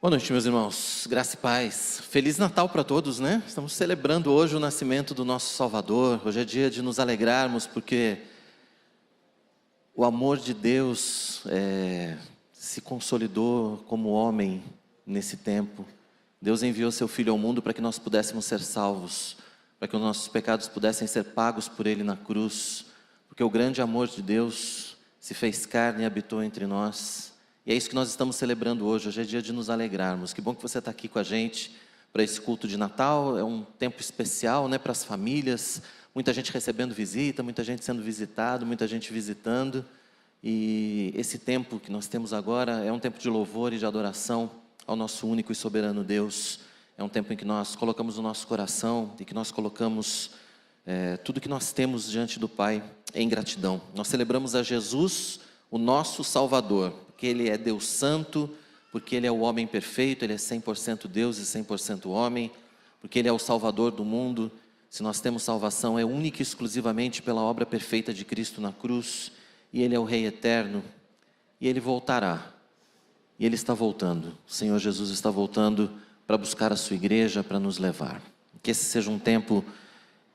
Boa noite, meus irmãos. Graça e paz. Feliz Natal para todos, né? Estamos celebrando hoje o nascimento do nosso Salvador. Hoje é dia de nos alegrarmos, porque o amor de Deus se consolidou como homem nesse tempo. Deus enviou seu Filho ao mundo para que nós pudéssemos ser salvos, para que os nossos pecados pudessem ser pagos por Ele na cruz, porque o grande amor de Deus se fez carne e habitou entre nós. E é isso que nós estamos celebrando hoje. Hoje é dia de nos alegrarmos. Que bom que você está aqui com a gente para esse culto de Natal. É um tempo especial, né, para as famílias. Muita gente recebendo visita, muita gente sendo visitado, muita gente visitando. E esse tempo que nós temos agora é um tempo de louvor e de adoração ao nosso único e soberano Deus. É um tempo em que nós colocamos o nosso coração e que nós colocamos tudo que nós temos diante do Pai em gratidão. Nós celebramos a Jesus, o nosso Salvador, porque Ele é Deus Santo, porque Ele é o homem perfeito, Ele é 100% Deus e 100% homem, porque Ele é o Salvador do mundo. Se nós temos salvação, é única e exclusivamente pela obra perfeita de Cristo na cruz, e Ele é o Rei eterno, e Ele voltará, e Ele está voltando. O Senhor Jesus está voltando para buscar a sua igreja, para nos levar. Que esse seja um tempo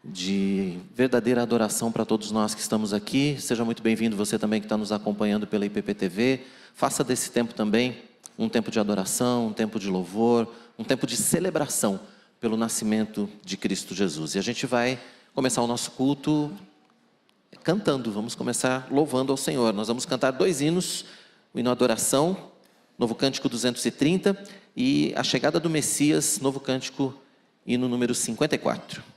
de verdadeira adoração para todos nós que estamos aqui. Seja muito bem-vindo você também que está nos acompanhando pela IPPTV. Faça desse tempo também um tempo de adoração, um tempo de louvor, um tempo de celebração pelo nascimento de Cristo Jesus. E a gente vai começar o nosso culto cantando, vamos começar louvando ao Senhor. Nós vamos cantar 2 hinos, o hino Adoração, Novo Cântico 230, e a Chegada do Messias, Novo Cântico, hino número 54.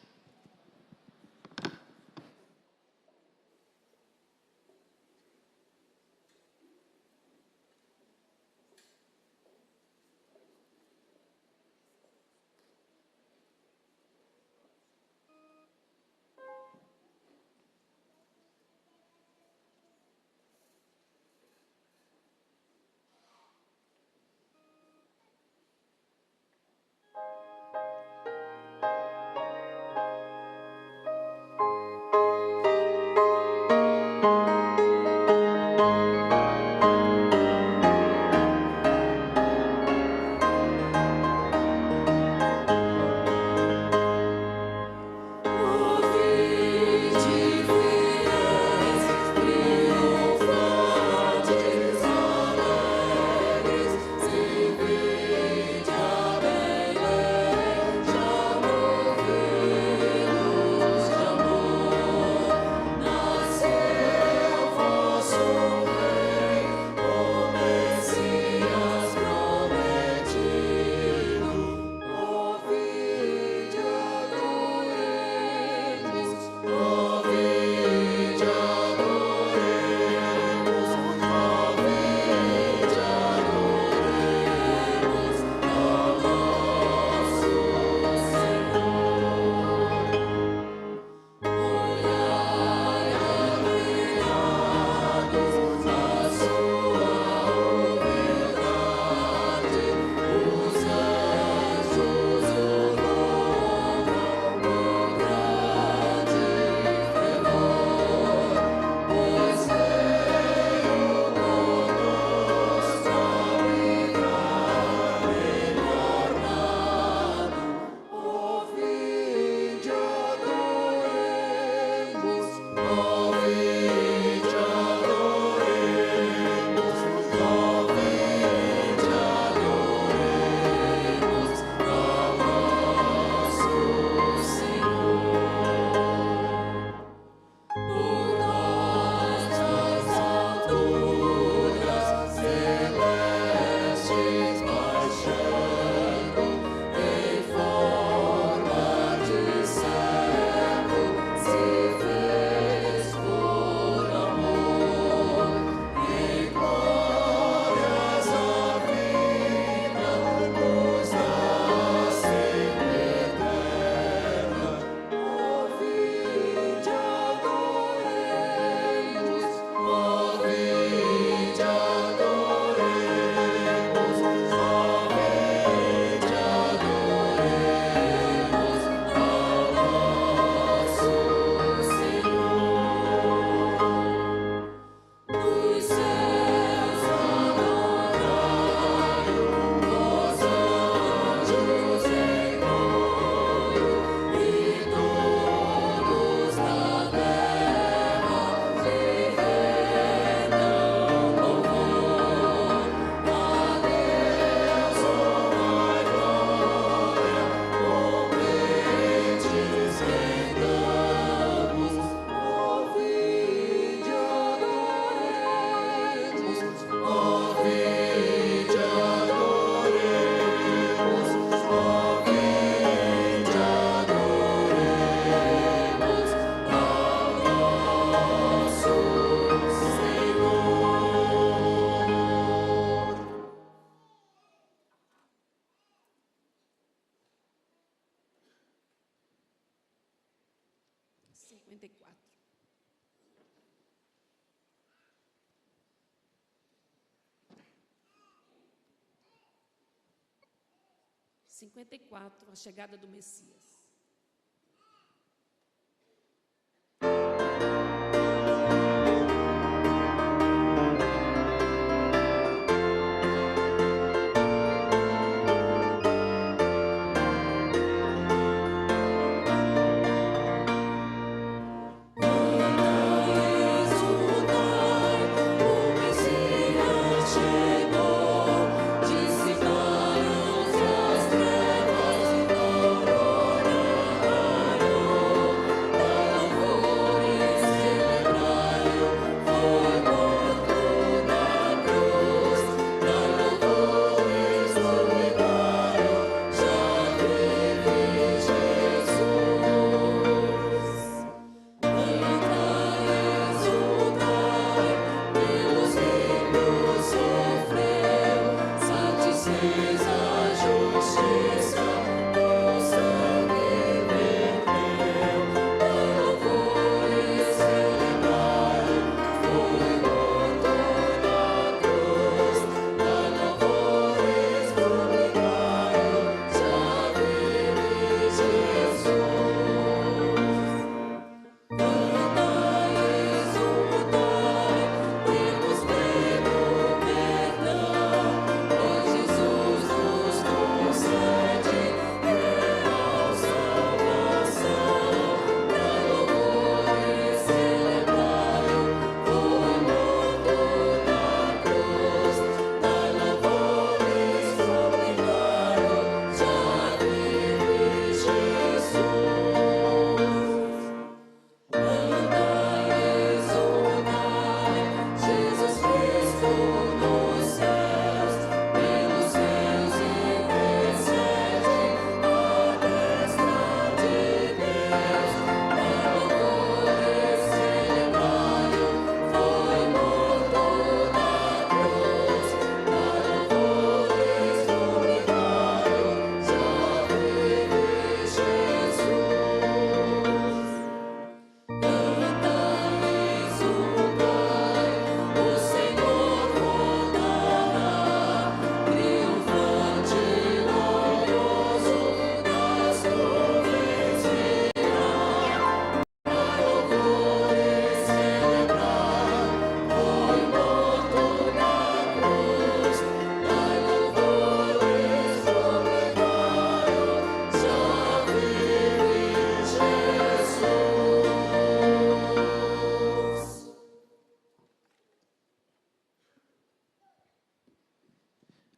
54. A chegada do Messias.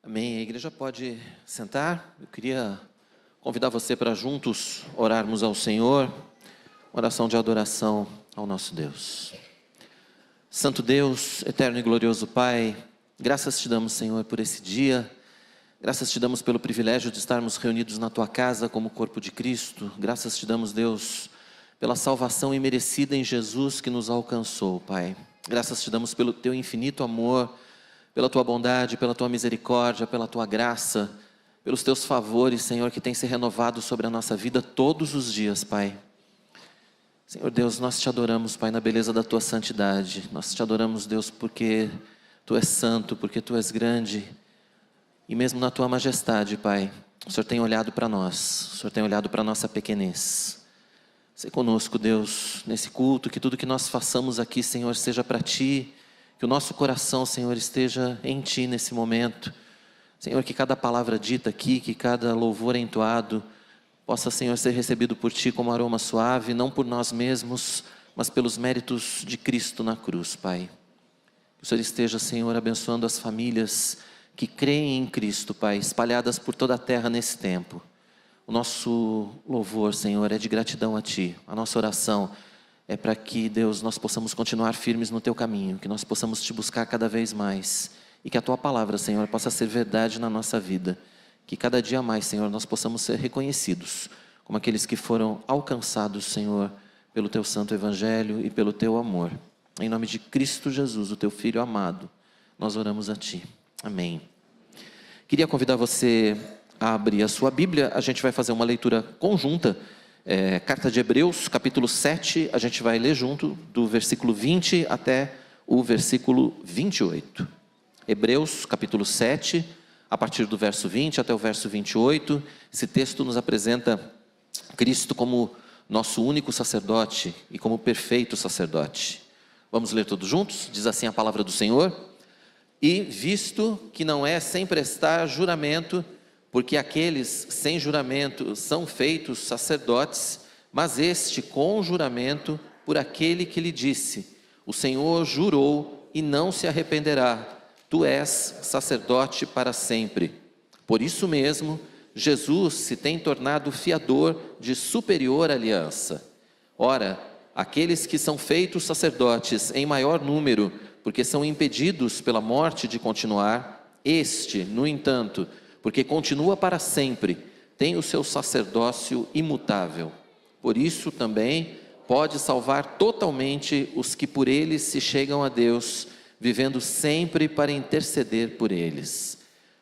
Amém. A igreja pode sentar. Eu queria convidar você para juntos orarmos ao Senhor, uma oração de adoração ao nosso Deus. Santo Deus, eterno e glorioso Pai, graças te damos, Senhor, por esse dia. Graças te damos pelo privilégio de estarmos reunidos na tua casa como corpo de Cristo. Graças te damos, Deus, pela salvação imerecida em Jesus que nos alcançou, Pai. Graças te damos pelo teu infinito amor, pela tua bondade, pela tua misericórdia, pela tua graça, pelos teus favores, Senhor, que tem se renovado sobre a nossa vida todos os dias, Pai. Senhor Deus, nós te adoramos, Pai, na beleza da tua santidade. Nós te adoramos, Deus, porque tu és santo, porque tu és grande. E mesmo na tua majestade, Pai, o Senhor tem olhado para nós, o Senhor tem olhado para a nossa pequenez. Sê conosco, Deus, nesse culto, que tudo que nós façamos aqui, Senhor, seja para ti. Que o nosso coração, Senhor, esteja em ti nesse momento. Senhor, que cada palavra dita aqui, que cada louvor entoado, possa, Senhor, ser recebido por ti como aroma suave, não por nós mesmos, mas pelos méritos de Cristo na cruz, Pai. Que o Senhor esteja, Senhor, abençoando as famílias que creem em Cristo, Pai, espalhadas por toda a terra nesse tempo. O nosso louvor, Senhor, é de gratidão a ti. A nossa oração é para que, Deus, nós possamos continuar firmes no teu caminho, que nós possamos te buscar cada vez mais e que a tua palavra, Senhor, possa ser verdade na nossa vida. Que cada dia mais, Senhor, nós possamos ser reconhecidos como aqueles que foram alcançados, Senhor, pelo teu santo evangelho e pelo teu amor. Em nome de Cristo Jesus, o teu Filho amado, nós oramos a ti. Amém. Queria convidar você a abrir a sua Bíblia. A gente vai fazer uma leitura conjunta Carta de Hebreus, capítulo 7, a gente vai ler junto do versículo 20 até o versículo 28. Hebreus, capítulo 7, a partir do verso 20 até o verso 28. Esse texto nos apresenta Cristo como nosso único sacerdote e como perfeito sacerdote. Vamos ler todos juntos? Diz assim a palavra do Senhor: E visto que não é sem prestar juramento, porque aqueles sem juramento são feitos sacerdotes, mas este com juramento por aquele que lhe disse: O Senhor jurou e não se arrependerá, tu és sacerdote para sempre. Por isso mesmo, Jesus se tem tornado fiador de superior aliança. Ora, aqueles que são feitos sacerdotes em maior número, porque são impedidos pela morte de continuar, este, no entanto, porque continua para sempre, tem o seu sacerdócio imutável. Por isso também pode salvar totalmente os que por eles se chegam a Deus, vivendo sempre para interceder por eles.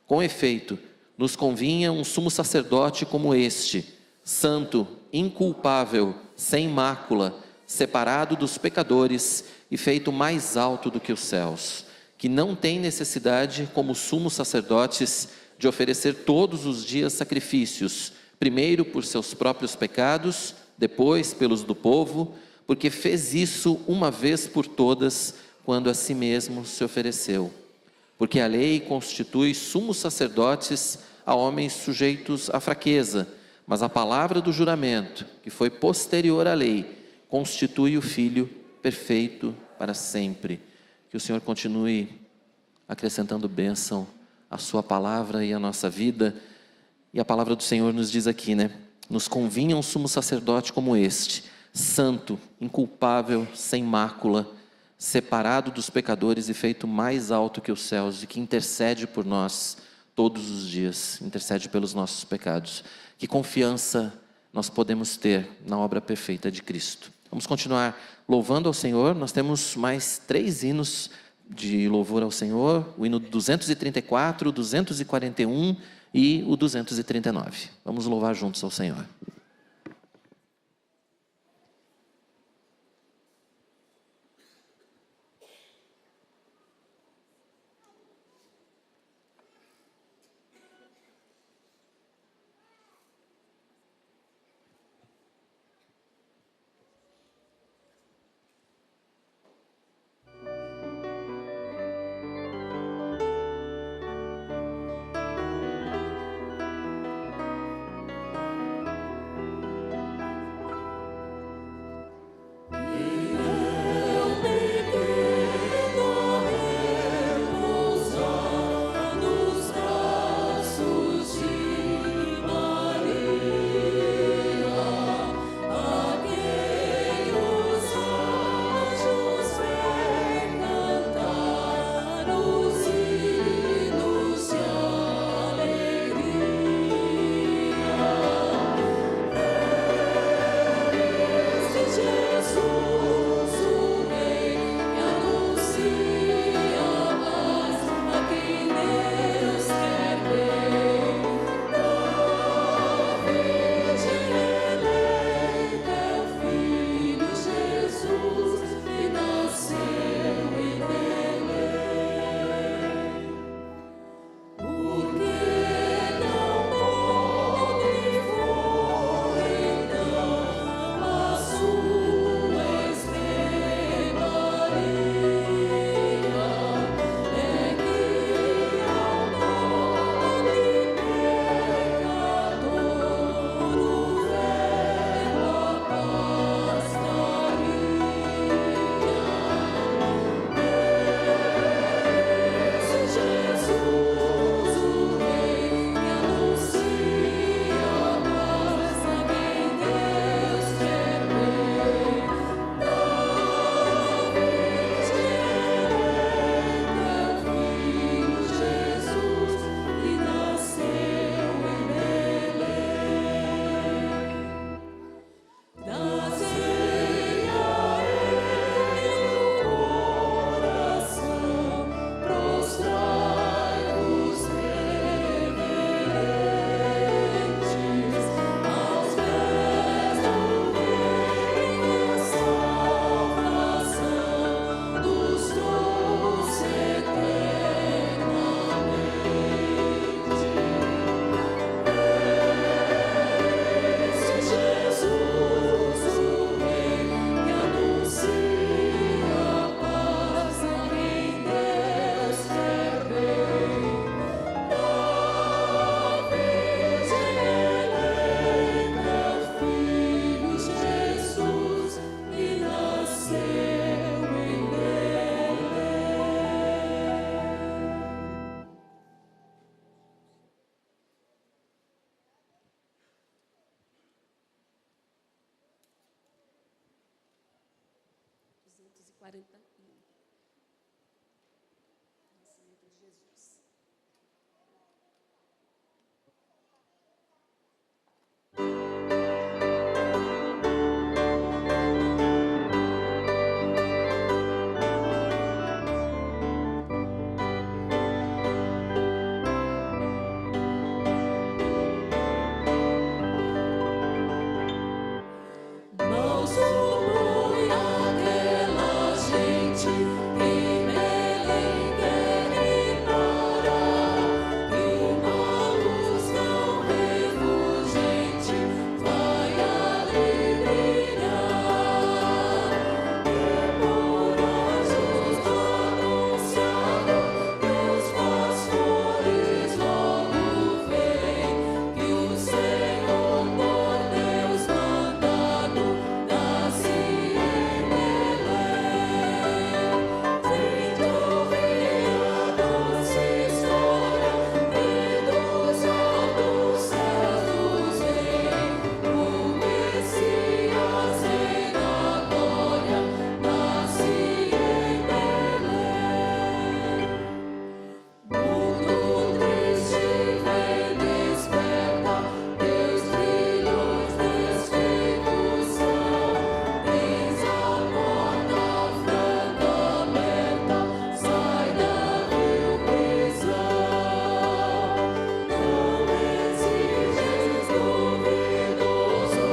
Com efeito, nos convinha um sumo sacerdote como este, santo, inculpável, sem mácula, separado dos pecadores e feito mais alto do que os céus, que não tem necessidade, como sumos sacerdotes, de oferecer todos os dias sacrifícios, primeiro por seus próprios pecados, depois pelos do povo, porque fez isso uma vez por todas, quando a si mesmo se ofereceu. Porque a lei constitui sumos sacerdotes a homens sujeitos à fraqueza, mas a palavra do juramento, que foi posterior à lei, constitui o Filho perfeito para sempre. Que o Senhor continue acrescentando bênção à sua palavra e à nossa vida. E a palavra do Senhor nos diz aqui, nos convinha um sumo sacerdote como este, santo, inculpável, sem mácula, separado dos pecadores e feito mais alto que os céus, e que intercede por nós todos os dias, intercede pelos nossos pecados. Que confiança nós podemos ter na obra perfeita de Cristo. Vamos continuar louvando ao Senhor. Nós temos mais 3 hinos de louvor ao Senhor: o hino 234, o 241 e o 239. Vamos louvar juntos ao Senhor. 41. Nascimento de Jesus. Não sou aquela gente que Belém quer ignorar, que uma luz tão refulgente vai ali brilhar. Temorosos anunciado que os pastores logo veem que o Senhor por Deus mandado nasce em Belém. Vinde ouvir a doce história que dos altos céus nos vem. O Messias, Rei da glória, nasce em Belém. Mundo triste vem desperta, Deus brilhos desfeitos são. Eis a porta franca aberta, sai da prisão. Não exiges duvidoso,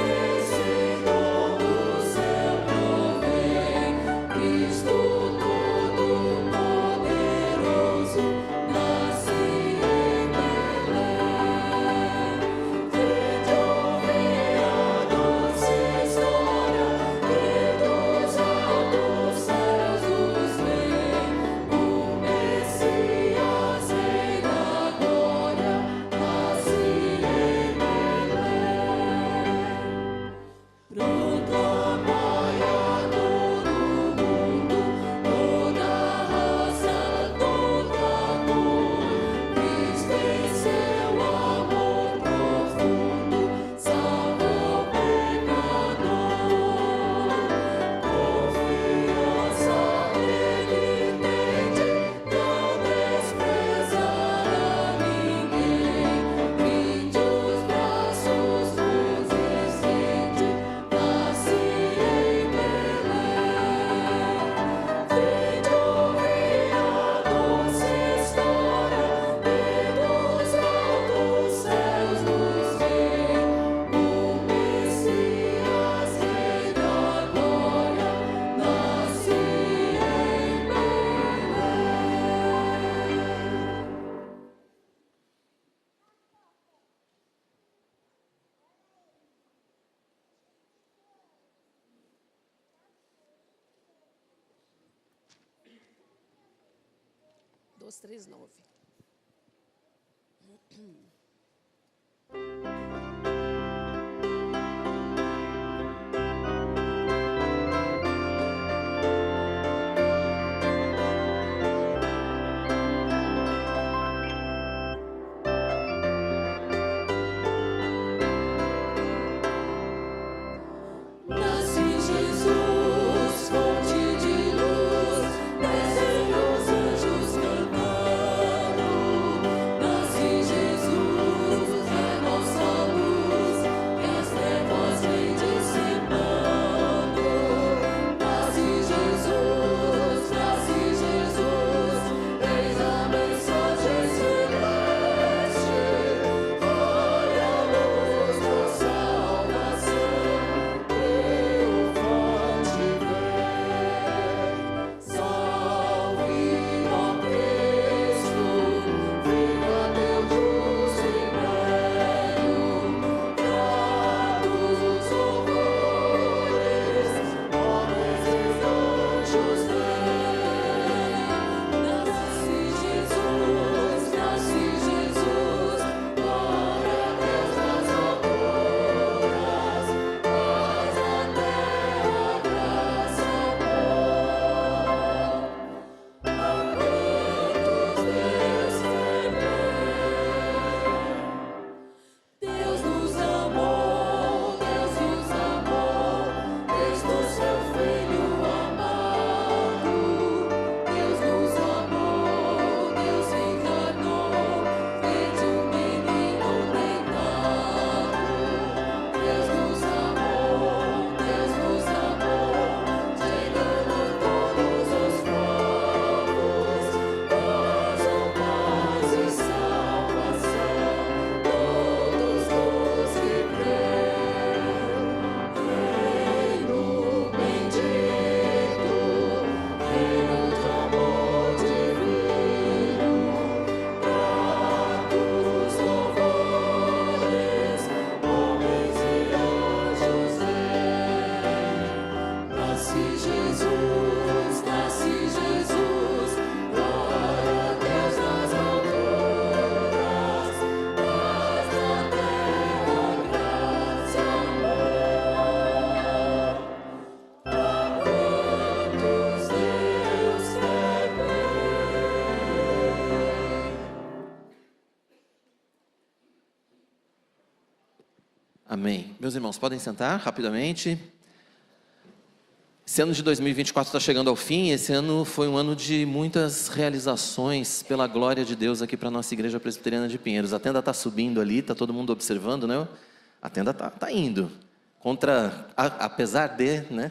esse dom do céu provém. Cristo Todo-Poderoso nasce em Belém. Vinde ouvir a doce história que dos altos céus nos vem. O Messias, Rei da glória, nasce em Belém. Proclamai a todo mundo, toda raça, toda cor. Cristo em seu amor profundo salva o pecador. Confiança nele tende, não desprezará ninguém. Vinde os braços nos estende, nasce em Belém. Vinde ouvir a doce história que dos altos céus nos vem. O Messias, Rei da glória, nasce em Belém. Dois, três, 9. Nasce Jesus, fonte de luz, descem os anjos cantando. Nasce Jesus. Amém. Meus irmãos, podem sentar rapidamente. Esse ano de 2024 está chegando ao fim. Esse ano foi um ano de muitas realizações pela glória de Deus aqui para a nossa Igreja Presbiteriana de Pinheiros. A tenda está subindo ali, está todo mundo observando, né? A tenda está indo. Apesar de, né?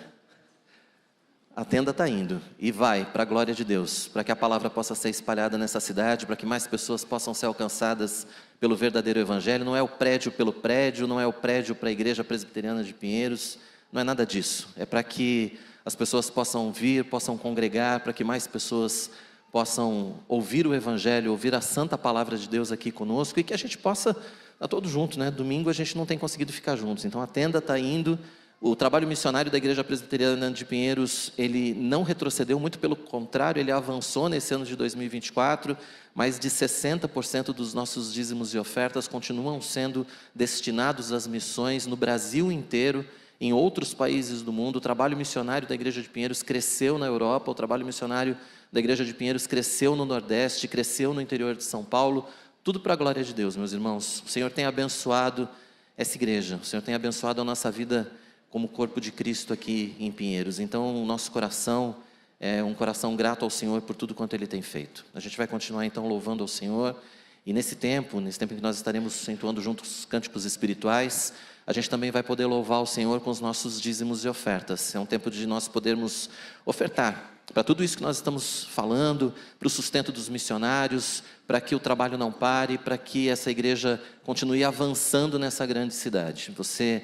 A tenda está indo e vai para a glória de Deus, para que a palavra possa ser espalhada nessa cidade, para que mais pessoas possam ser alcançadas pelo verdadeiro evangelho. Não é o prédio pelo prédio, não é o prédio para a Igreja Presbiteriana de Pinheiros, não é nada disso. É para que as pessoas possam vir, possam congregar, para que mais pessoas possam ouvir o evangelho, ouvir a santa palavra de Deus aqui conosco e que a gente possa estar todos juntos, né? Domingo a gente não tem conseguido ficar juntos, então a tenda está indo. O trabalho missionário da Igreja Presbiteriana de Pinheiros, ele não retrocedeu, muito pelo contrário, ele avançou nesse ano de 2024, mais de 60% dos nossos dízimos e ofertas continuam sendo destinados às missões no Brasil inteiro, em outros países do mundo. O trabalho missionário da Igreja de Pinheiros cresceu na Europa, o trabalho missionário da Igreja de Pinheiros cresceu no Nordeste, cresceu no interior de São Paulo, tudo para a glória de Deus, meus irmãos. O Senhor tem abençoado essa igreja, o Senhor tem abençoado a nossa vida como corpo de Cristo aqui em Pinheiros. Então, o nosso coração é um coração grato ao Senhor por tudo quanto Ele tem feito. A gente vai continuar então louvando ao Senhor, e nesse tempo em que nós estaremos entoando juntos cânticos espirituais, a gente também vai poder louvar o Senhor com os nossos dízimos e ofertas. É um tempo de nós podermos ofertar para tudo isso que nós estamos falando, para o sustento dos missionários, para que o trabalho não pare, para que essa igreja continue avançando nessa grande cidade. Você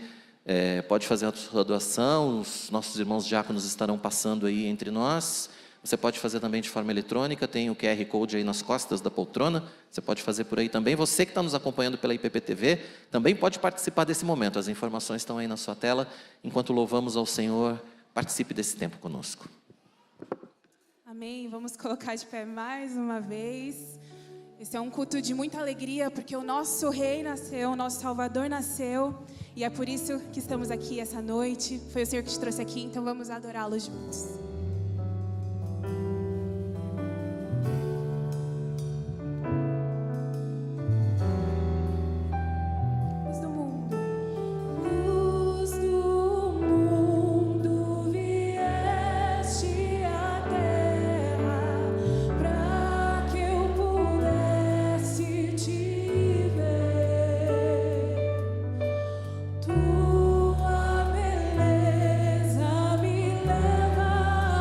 pode fazer a sua doação, os nossos irmãos diáconos estarão passando aí entre nós. Você pode fazer também de forma eletrônica, tem o QR Code aí nas costas da poltrona, você pode fazer por aí também. Você que está nos acompanhando pela IPPTV, também pode participar desse momento, as informações estão aí na sua tela. Enquanto louvamos ao Senhor, participe desse tempo conosco. Amém, vamos colocar de pé mais uma vez. Esse é um culto de muita alegria, porque o nosso Rei nasceu, o nosso Salvador nasceu, e é por isso que estamos aqui essa noite. Foi o Senhor que te trouxe aqui, então vamos adorá-lo juntos. Luz do mundo, vieste à terra, pra que eu pudesse te ver. Tua beleza me leva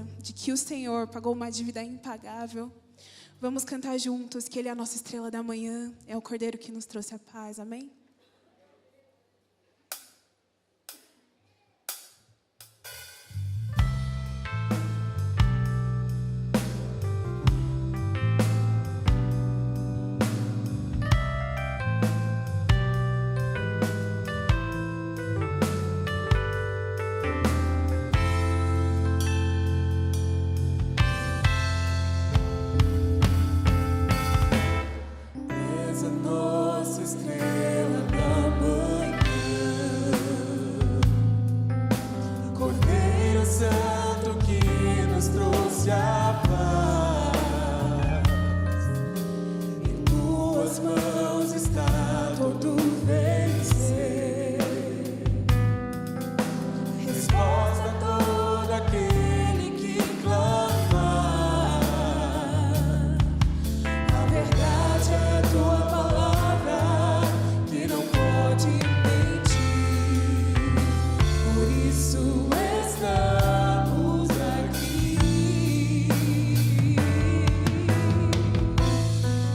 certeza de que o Senhor pagou uma dívida impagável. Vamos cantar juntos que Ele é a nossa estrela da manhã, é o Cordeiro que nos trouxe a paz, amém? És a nossa estrela da manhã, Cordeiro Santo que nos trouxe a paz. Em tuas mãos está todo vencer. Resposta a todo aquele que clamar. A verdade é tua palavra, que não pode mentir. Por isso estamos aqui.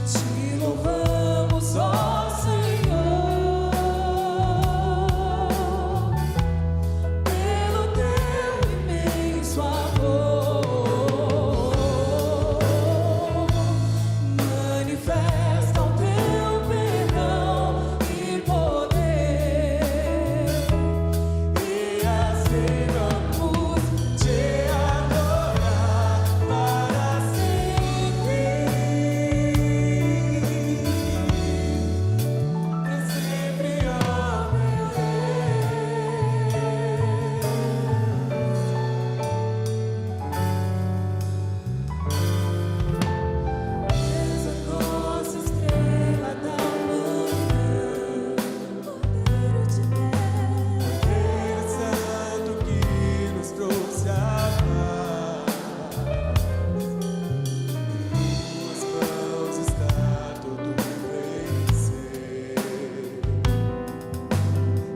Te louvamos, ó Senhor, pelo teu imenso amor. Manifesta o teu perdão e poder, e assim vamos te adorar para sempre, ó meu Deus. És a nossa estrela da manhã, Cordeiro de Deus, Cordeiro Santo que nos trouxe a paz. Em tuas mãos está todo vencer.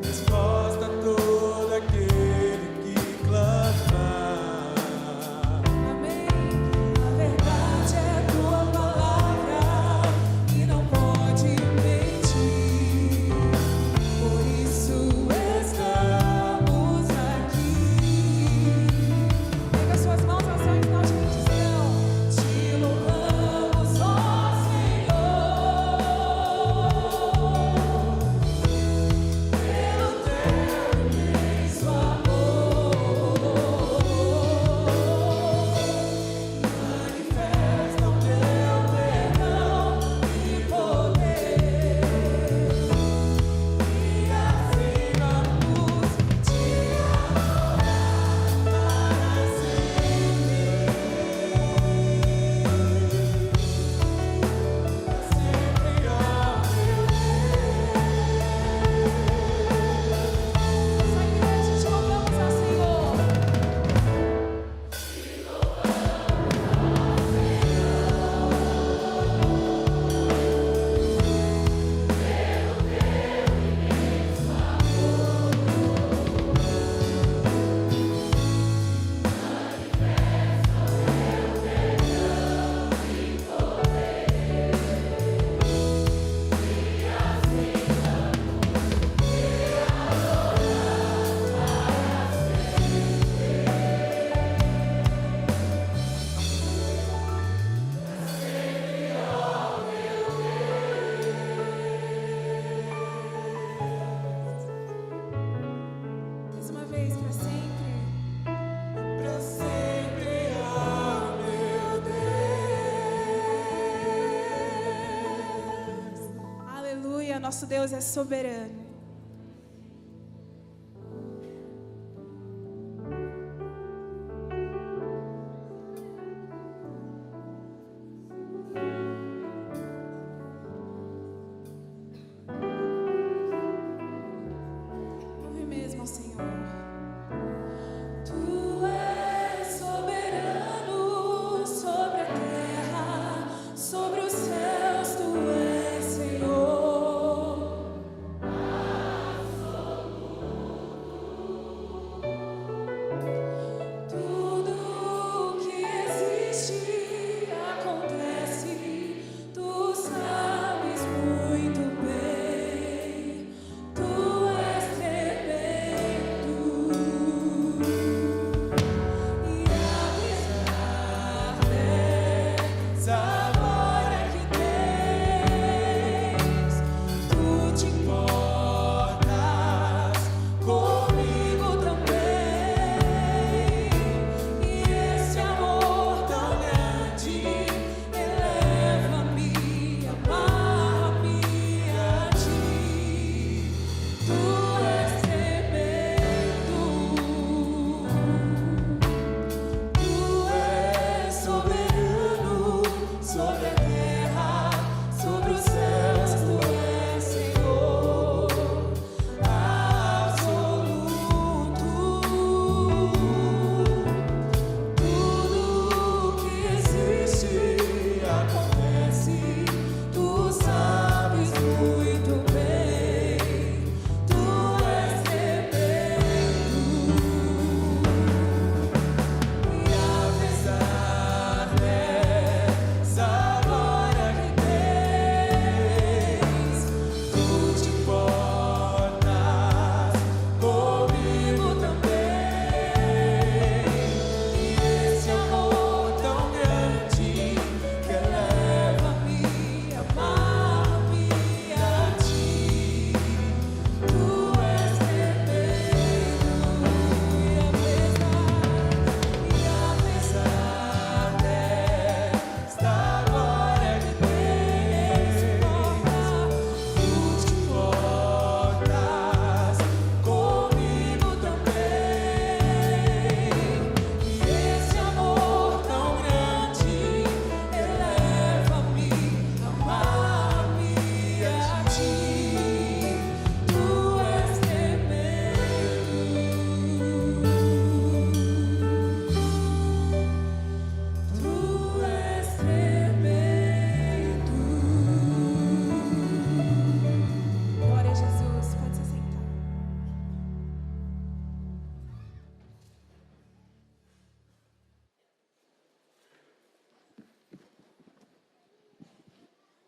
Resposta a todo aquele que clamar. Amém. A verdade é tua palavra, que não pode mentir. Por isso estamos aqui. Pega suas mãos ao céu em sinal de rendição. Te louvamos, ó Senhor, pelo teu imenso amor. Manifesta o teu perdão e poder, e assim vamos te adorar para sempre, ó meu Deus. Essa igreja te louvamos ao Senhor. Mais uma vez, para sempre. Pra sempre, ó meu Deus. Aleluia, nosso Deus é soberano. Ouve mesmo ao Senhor. Tu és soberano sobre a terra, sobre os céus, tu és Senhor.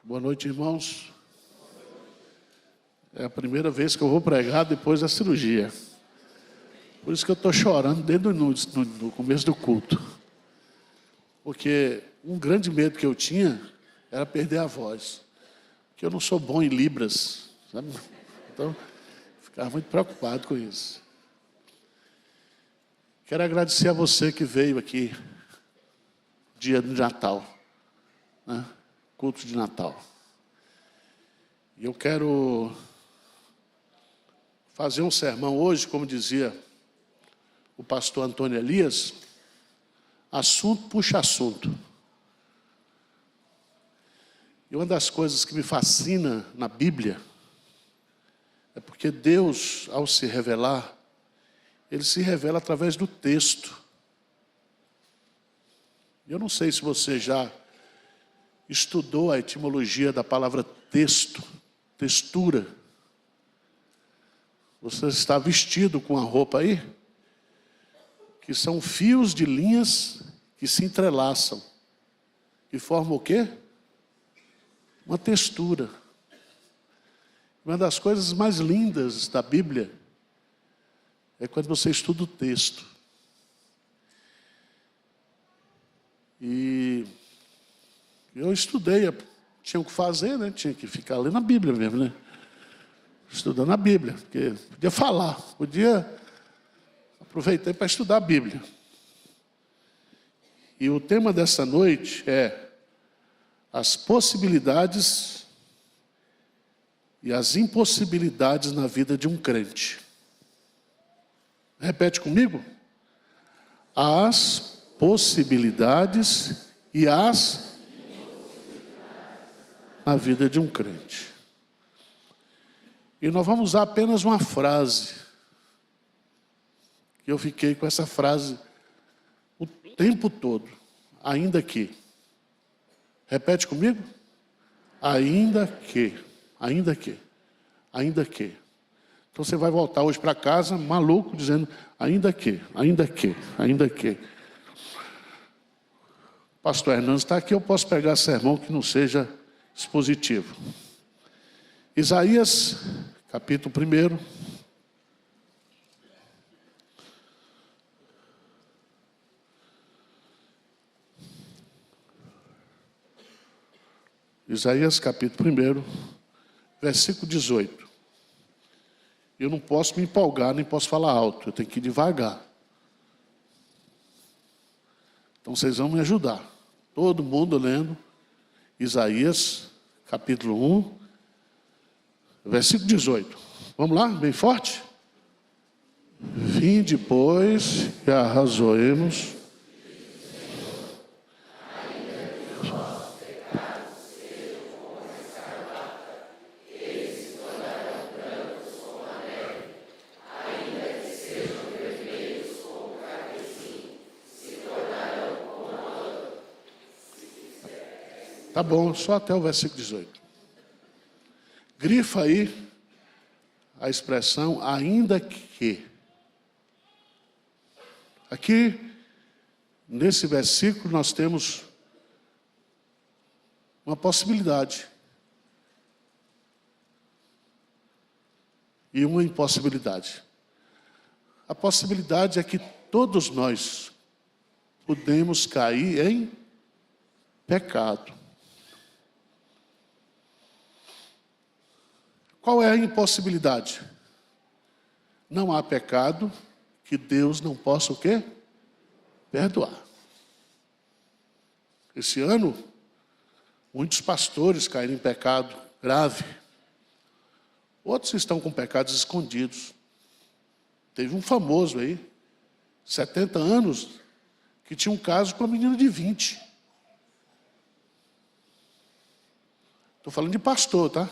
Boa noite, irmãos. É a primeira vez que eu vou pregar depois da cirurgia. Por isso que eu estou chorando desde no começo do culto. Porque um grande medo que eu tinha era perder a voz. Porque eu não sou bom em libras, sabe? Então, ficava muito preocupado com isso. Quero agradecer a você que veio aqui, dia de Natal, né? Culto de Natal. E eu quero fazer um sermão hoje, como dizia o pastor Antônio Elias, assunto puxa assunto. E uma das coisas que me fascina na Bíblia é porque Deus, ao se revelar, Ele se revela através do texto. Eu não sei se você já estudou a etimologia da palavra texto, textura. Você está vestido com a roupa aí? Que são fios de linhas que se entrelaçam. E formam o quê? Uma textura. Uma das coisas mais lindas da Bíblia é quando você estuda o texto. E eu estudei, tinha o que fazer, né? Tinha que ficar lendo a Bíblia mesmo, né? Estudando a Bíblia, porque podia falar, aproveitei para estudar a Bíblia. E o tema dessa noite é as possibilidades e as impossibilidades na vida de um crente. Repete comigo. As possibilidades e as na vida de um crente. E nós vamos usar apenas uma frase. Eu fiquei com essa frase o tempo todo. Ainda que. Repete comigo. Ainda que. Ainda que. Ainda que. Então você vai voltar hoje para casa maluco dizendo ainda que, ainda que, ainda que. Pastor Hernandes está aqui, eu posso pegar sermão que não seja expositivo. Isaías, capítulo 1. Isaías, capítulo 1, versículo 18. Eu não posso me empolgar, nem posso falar alto, eu tenho que ir devagar. Então vocês vão me ajudar. Todo mundo lendo Isaías, capítulo 1, versículo 18. Vamos lá, bem forte? Vinde, pois, e arrazoemos. Tá bom, só até o versículo 18. Grifa aí a expressão ainda que. Aqui, nesse versículo, nós temos uma possibilidade e uma impossibilidade. A possibilidade é que todos nós podemos cair em pecado. Qual é a impossibilidade? Não há pecado que Deus não possa o quê? Perdoar. Esse ano, muitos pastores caíram em pecado grave. Outros estão com pecados escondidos. Teve um famoso aí, 70 anos, que tinha um caso com uma menina de 20. Estou falando de pastor, tá?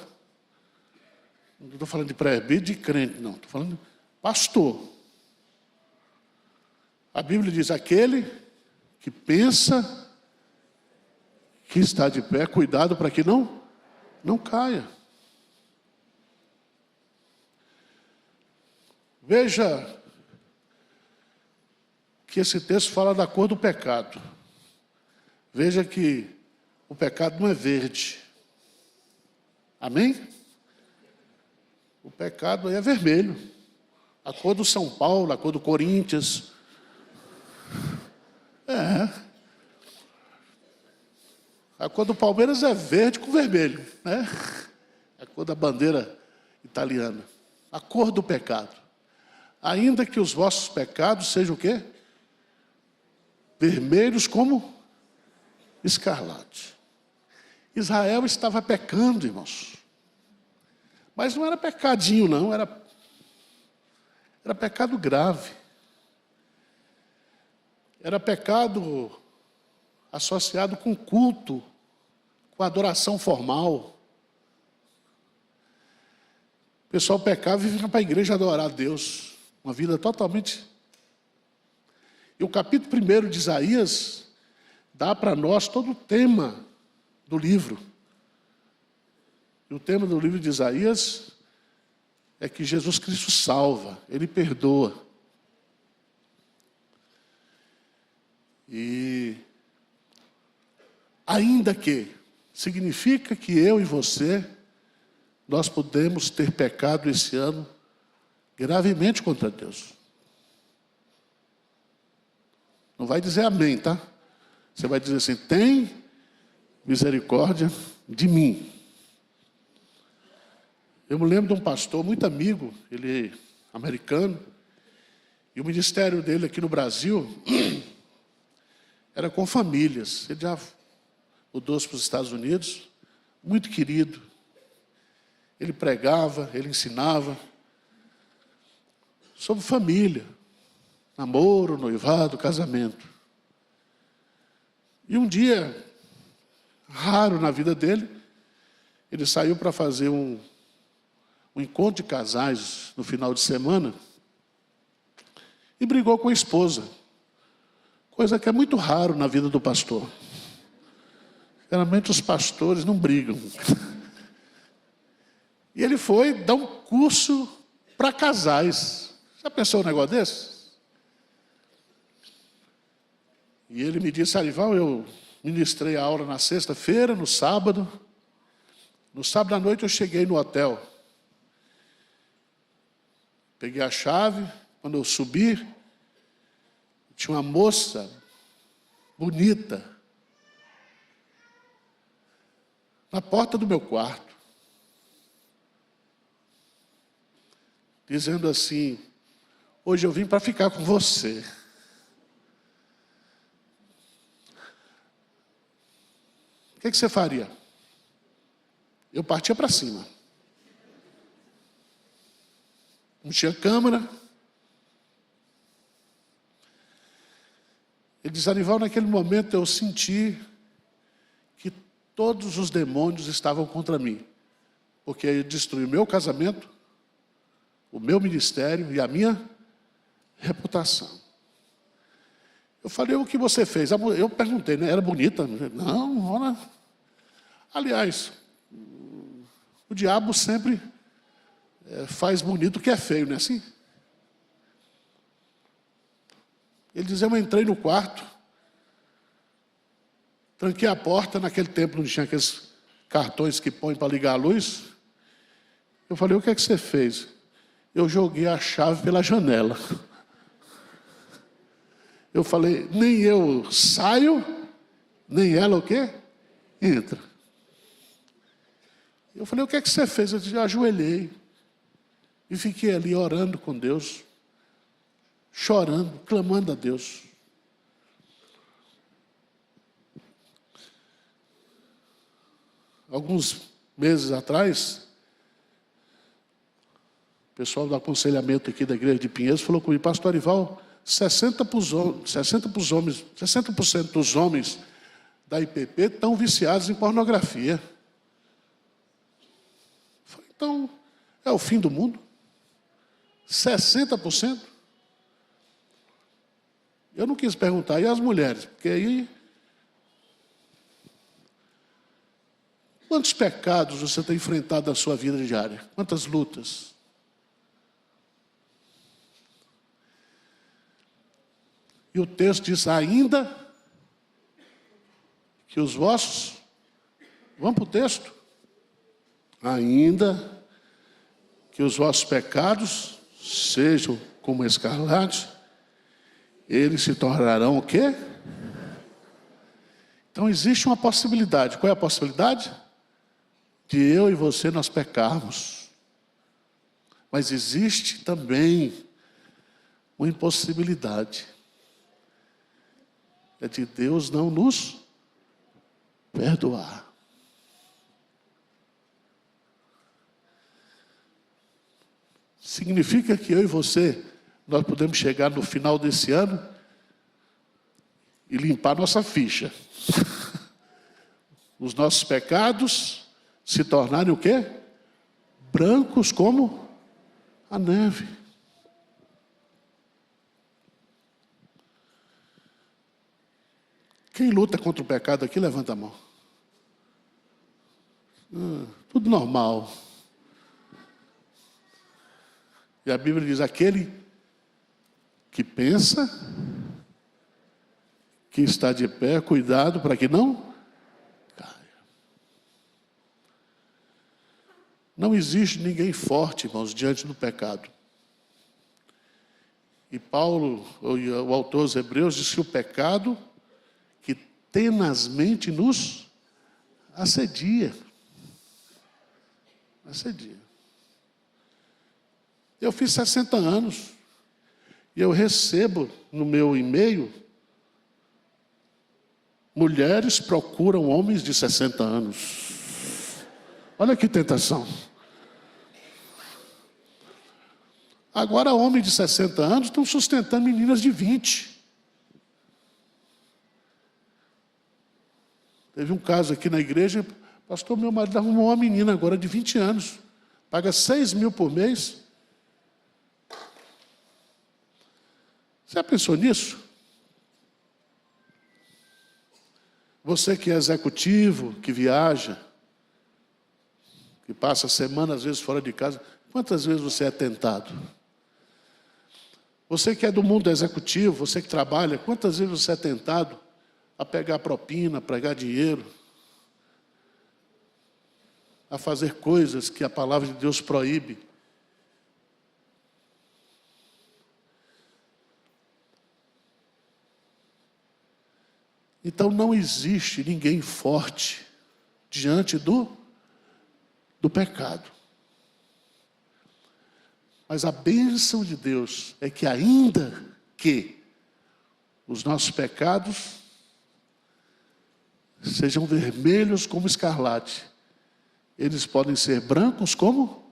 Não estou falando de presbítero, de crente, não. Estou falando de pastor. A Bíblia diz, aquele que pensa que está de pé, cuidado para que não caia. Veja que esse texto fala da cor do pecado. Veja que o pecado não é verde. Amém? O pecado aí é vermelho. A cor do São Paulo, a cor do Corinthians. A cor do Palmeiras é verde com vermelho, né? A cor da bandeira italiana. A cor do pecado. Ainda que os vossos pecados sejam o quê? Vermelhos como escarlate. Israel estava pecando, irmãos. Mas não era pecadinho, não. Era pecado grave. Era pecado associado com culto, com adoração formal. O pessoal pecava e vinha para a igreja adorar a Deus. Uma vida totalmente... E o capítulo 1 de Isaías dá para nós todo o tema do livro. E o tema do livro de Isaías é que Jesus Cristo salva, Ele perdoa. E ainda que significa que eu e você, nós podemos ter pecado esse ano gravemente contra Deus. Não vai dizer amém, tá? Você vai dizer assim, tem misericórdia de mim. Eu me lembro de um pastor muito amigo, ele é americano, e o ministério dele aqui no Brasil era com famílias. Ele já mudou-se para os Estados Unidos, muito querido. Ele pregava, ele ensinava sobre família, namoro, noivado, casamento. E um dia, raro na vida dele, ele saiu para fazer um encontro de casais no final de semana e brigou com a esposa. Coisa que é muito raro na vida do pastor. Geralmente os pastores não brigam. E ele foi dar um curso para casais. Já pensou um negócio desse? E ele me disse, Arival, eu ministrei a aula na sexta-feira, no sábado. No sábado à noite eu cheguei no hotel. Peguei a chave, quando eu subi, tinha uma moça bonita na porta do meu quarto, dizendo assim, hoje eu vim para ficar com você. O que você faria? Eu partia para cima. Não tinha câmera. Ele diz, Arival, naquele momento eu senti que todos os demônios estavam contra mim. Porque ele destruiu o meu casamento, o meu ministério e a minha reputação. Eu falei, o que você fez? Eu perguntei, né? Era bonita? Não, olha. Aliás, o diabo sempre faz bonito o que é feio, não é assim? Ele diz, eu entrei no quarto, tranquei a porta, naquele tempo não tinha aqueles cartões que põem para ligar a luz. Eu falei, o que é que você fez? Eu joguei a chave pela janela. Eu falei, nem eu saio, nem ela o quê? Entra. Eu falei, o que é que você fez? Eu disse, ajoelhei. E fiquei ali orando com Deus, chorando, clamando a Deus. Alguns meses atrás, o pessoal do aconselhamento aqui da igreja de Pinheiros falou comigo, pastor Arival, 60% dos homens da IPP estão viciados em pornografia. Falei, então, é o fim do mundo? 60%? Eu não quis perguntar, e as mulheres? Porque aí... Quantos pecados você tem enfrentado na sua vida diária? Quantas lutas? E o texto diz, ainda que os vossos... Vamos para o texto? ainda que os vossos pecados sejam como escarlate, eles se tornarão o quê? Então existe uma possibilidade. Qual é a possibilidade? De eu e você nós pecarmos. Mas existe também uma impossibilidade. É de Deus não nos perdoar. Significa que eu e você, nós podemos chegar no final desse ano e limpar nossa ficha. Os nossos pecados se tornarem o quê? Brancos como a neve. Quem luta contra o pecado aqui, levanta a mão. Tudo normal. E a Bíblia diz, aquele que pensa, que está de pé, cuidado para que não caia. Não existe ninguém forte, irmãos, diante do pecado. E Paulo, o autor aos Hebreus, diz que o pecado que tenazmente nos assedia. Assedia. Eu fiz 60 anos e eu recebo no meu e-mail, mulheres procuram homens de 60 anos. Olha que tentação. Agora homens de 60 anos estão sustentando meninas de 20. Teve um caso aqui na igreja, pastor, meu marido arrumou uma menina agora de 20 anos, paga 6 mil por mês. Você já pensou nisso? Você que é executivo, que viaja, que passa a semana às vezes fora de casa, quantas vezes você é tentado? Você que é do mundo executivo, você que trabalha, quantas vezes você é tentado a pegar propina, a pegar dinheiro, a fazer coisas que a palavra de Deus proíbe? Então não existe ninguém forte diante do pecado. Mas a bênção de Deus é que ainda que os nossos pecados sejam vermelhos como escarlate, eles podem ser brancos como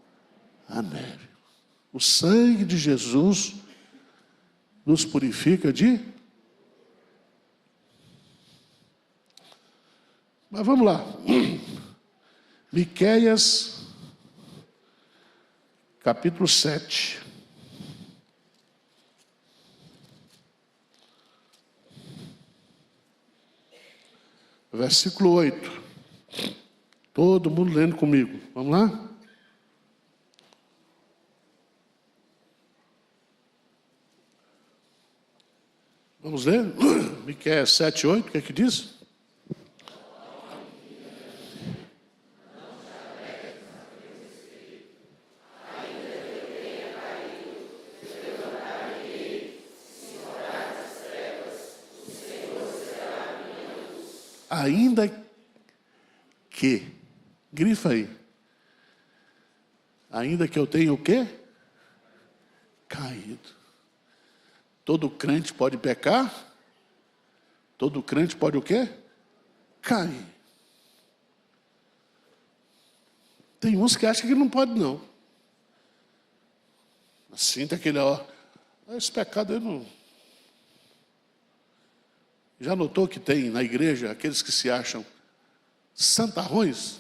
a neve. O sangue de Jesus nos purifica de... Mas vamos lá. Miqueias, capítulo 7. Versículo 8. Todo mundo lendo comigo. Vamos lá? Vamos ler? Miqueias 7, 8, o que é que diz? Ainda que, grifa aí, ainda que eu tenha o quê? Caído. Todo crente pode pecar? Todo crente pode o quê? Cair. Tem uns que acham que não pode não. Assim, tem aquele, esse pecado eu não... Já notou que tem na igreja aqueles que se acham santarrões?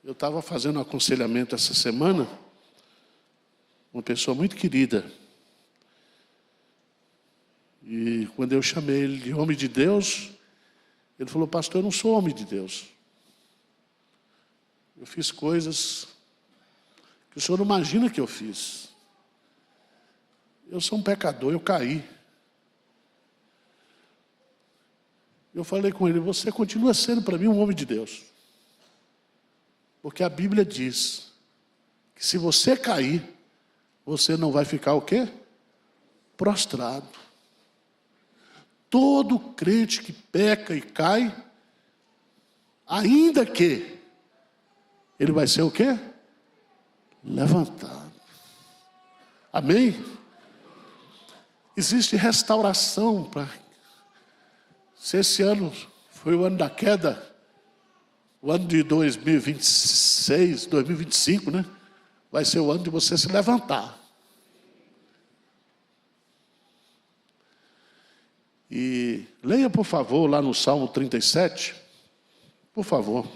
Eu estava fazendo um aconselhamento essa semana, uma pessoa muito querida. E quando eu chamei ele de homem de Deus, ele falou, pastor, eu não sou homem de Deus. Eu fiz coisas que o senhor não imagina que eu fiz. Eu sou um pecador, eu caí. Eu falei com ele, você continua sendo para mim um homem de Deus. Porque a Bíblia diz que se você cair, você não vai ficar o quê? Prostrado. Todo crente que peca e cai, ainda que ele vai ser o quê? Levantado. Amém? Existe restauração para... Se esse ano foi o ano da queda, o ano de 2026, 2025, né? Vai ser o ano de você se levantar. E leia, por favor, lá no Salmo 37, por favor.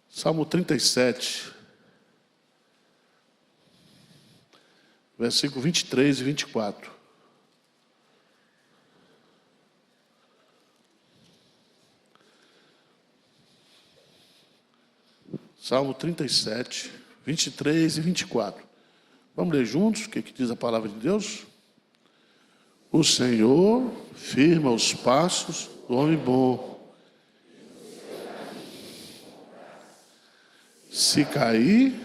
Salmo 37, versículo 23 e 24. Salmo 37, 23 e 24. Vamos ler juntos o que diz a palavra de Deus? O Senhor firma os passos do homem bom. Se cair,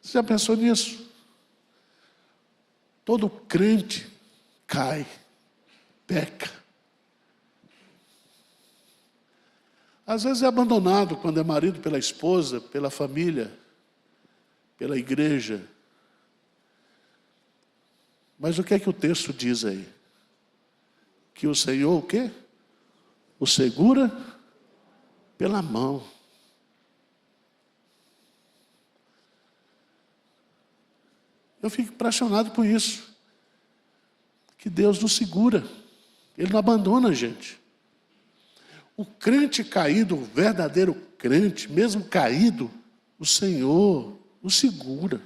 você já pensou nisso? Todo crente cai, peca. Às vezes é abandonado quando é marido pela esposa, pela família, pela igreja. Mas o que é que o texto diz aí? Que o Senhor o quê? O segura pela mão. Eu fico impressionado com isso. Que Deus nos segura. Ele não abandona a gente. O crente caído, o verdadeiro crente, mesmo caído, o Senhor o segura.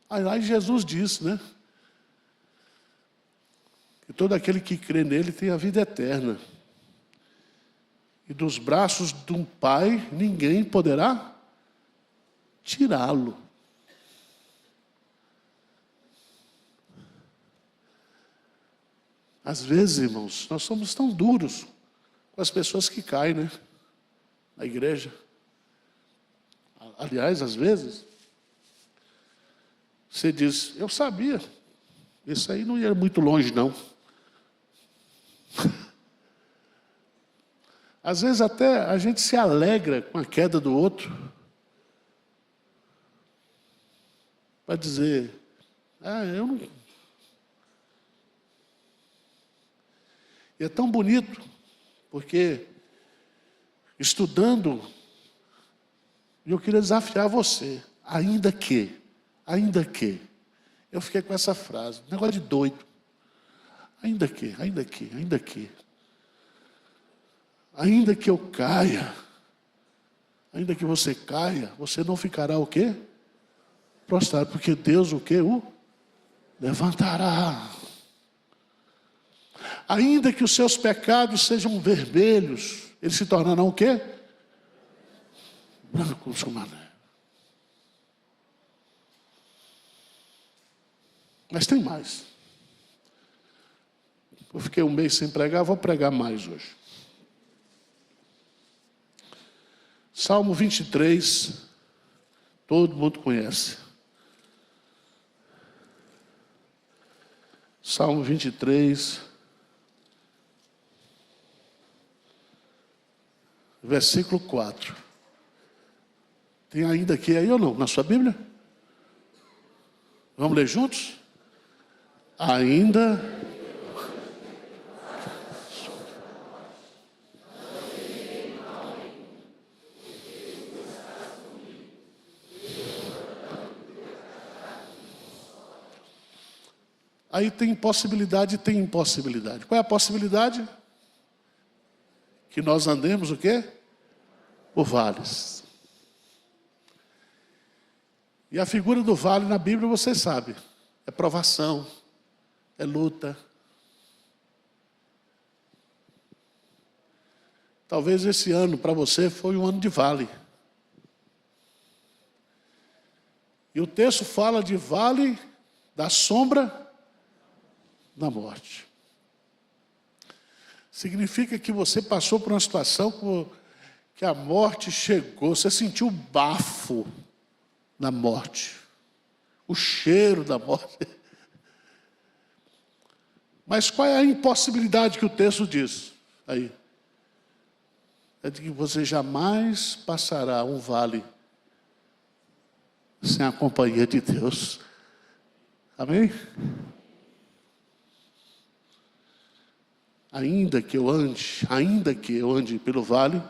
Aí Jesus disse, né? Que todo aquele que crê nele tem a vida eterna. E dos braços de um pai, ninguém poderá tirá-lo. Às vezes, irmãos, nós somos tão duros com as pessoas que caem, né? Na igreja. Aliás, às vezes, você diz, eu sabia, isso aí não ia muito longe, não. Às vezes até a gente se alegra com a queda do outro, para dizer, eu não... E é tão bonito, porque estudando, eu queria desafiar você, ainda que, eu fiquei com essa frase, negócio de doido, ainda que, ainda que eu caia, ainda que você caia, você não ficará o quê? Prostrado, porque Deus o quê? O levantará. Ainda que os seus pecados sejam vermelhos, eles se tornarão o quê? Brancos como a neve. Mas tem mais. Eu fiquei um mês sem pregar, vou pregar mais hoje. Salmo 23, todo mundo conhece. Salmo 23, versículo 4. Tem ainda aqui aí ou não? Na sua Bíblia? Vamos ler juntos? Ainda... Aí tem possibilidade e tem impossibilidade. Qual é a possibilidade? Que nós andemos o quê? Por vales. E a figura do vale na Bíblia, você sabe, é provação, é luta. Talvez esse ano para você foi um ano de vale. E o texto fala de vale da sombra da morte. Significa que você passou por uma situação que a morte chegou, você sentiu o bafo da morte, o cheiro da morte. Mas qual é a impossibilidade que o texto diz aí? É de que você jamais passará um vale sem a companhia de Deus. Amém? Ainda que eu ande pelo vale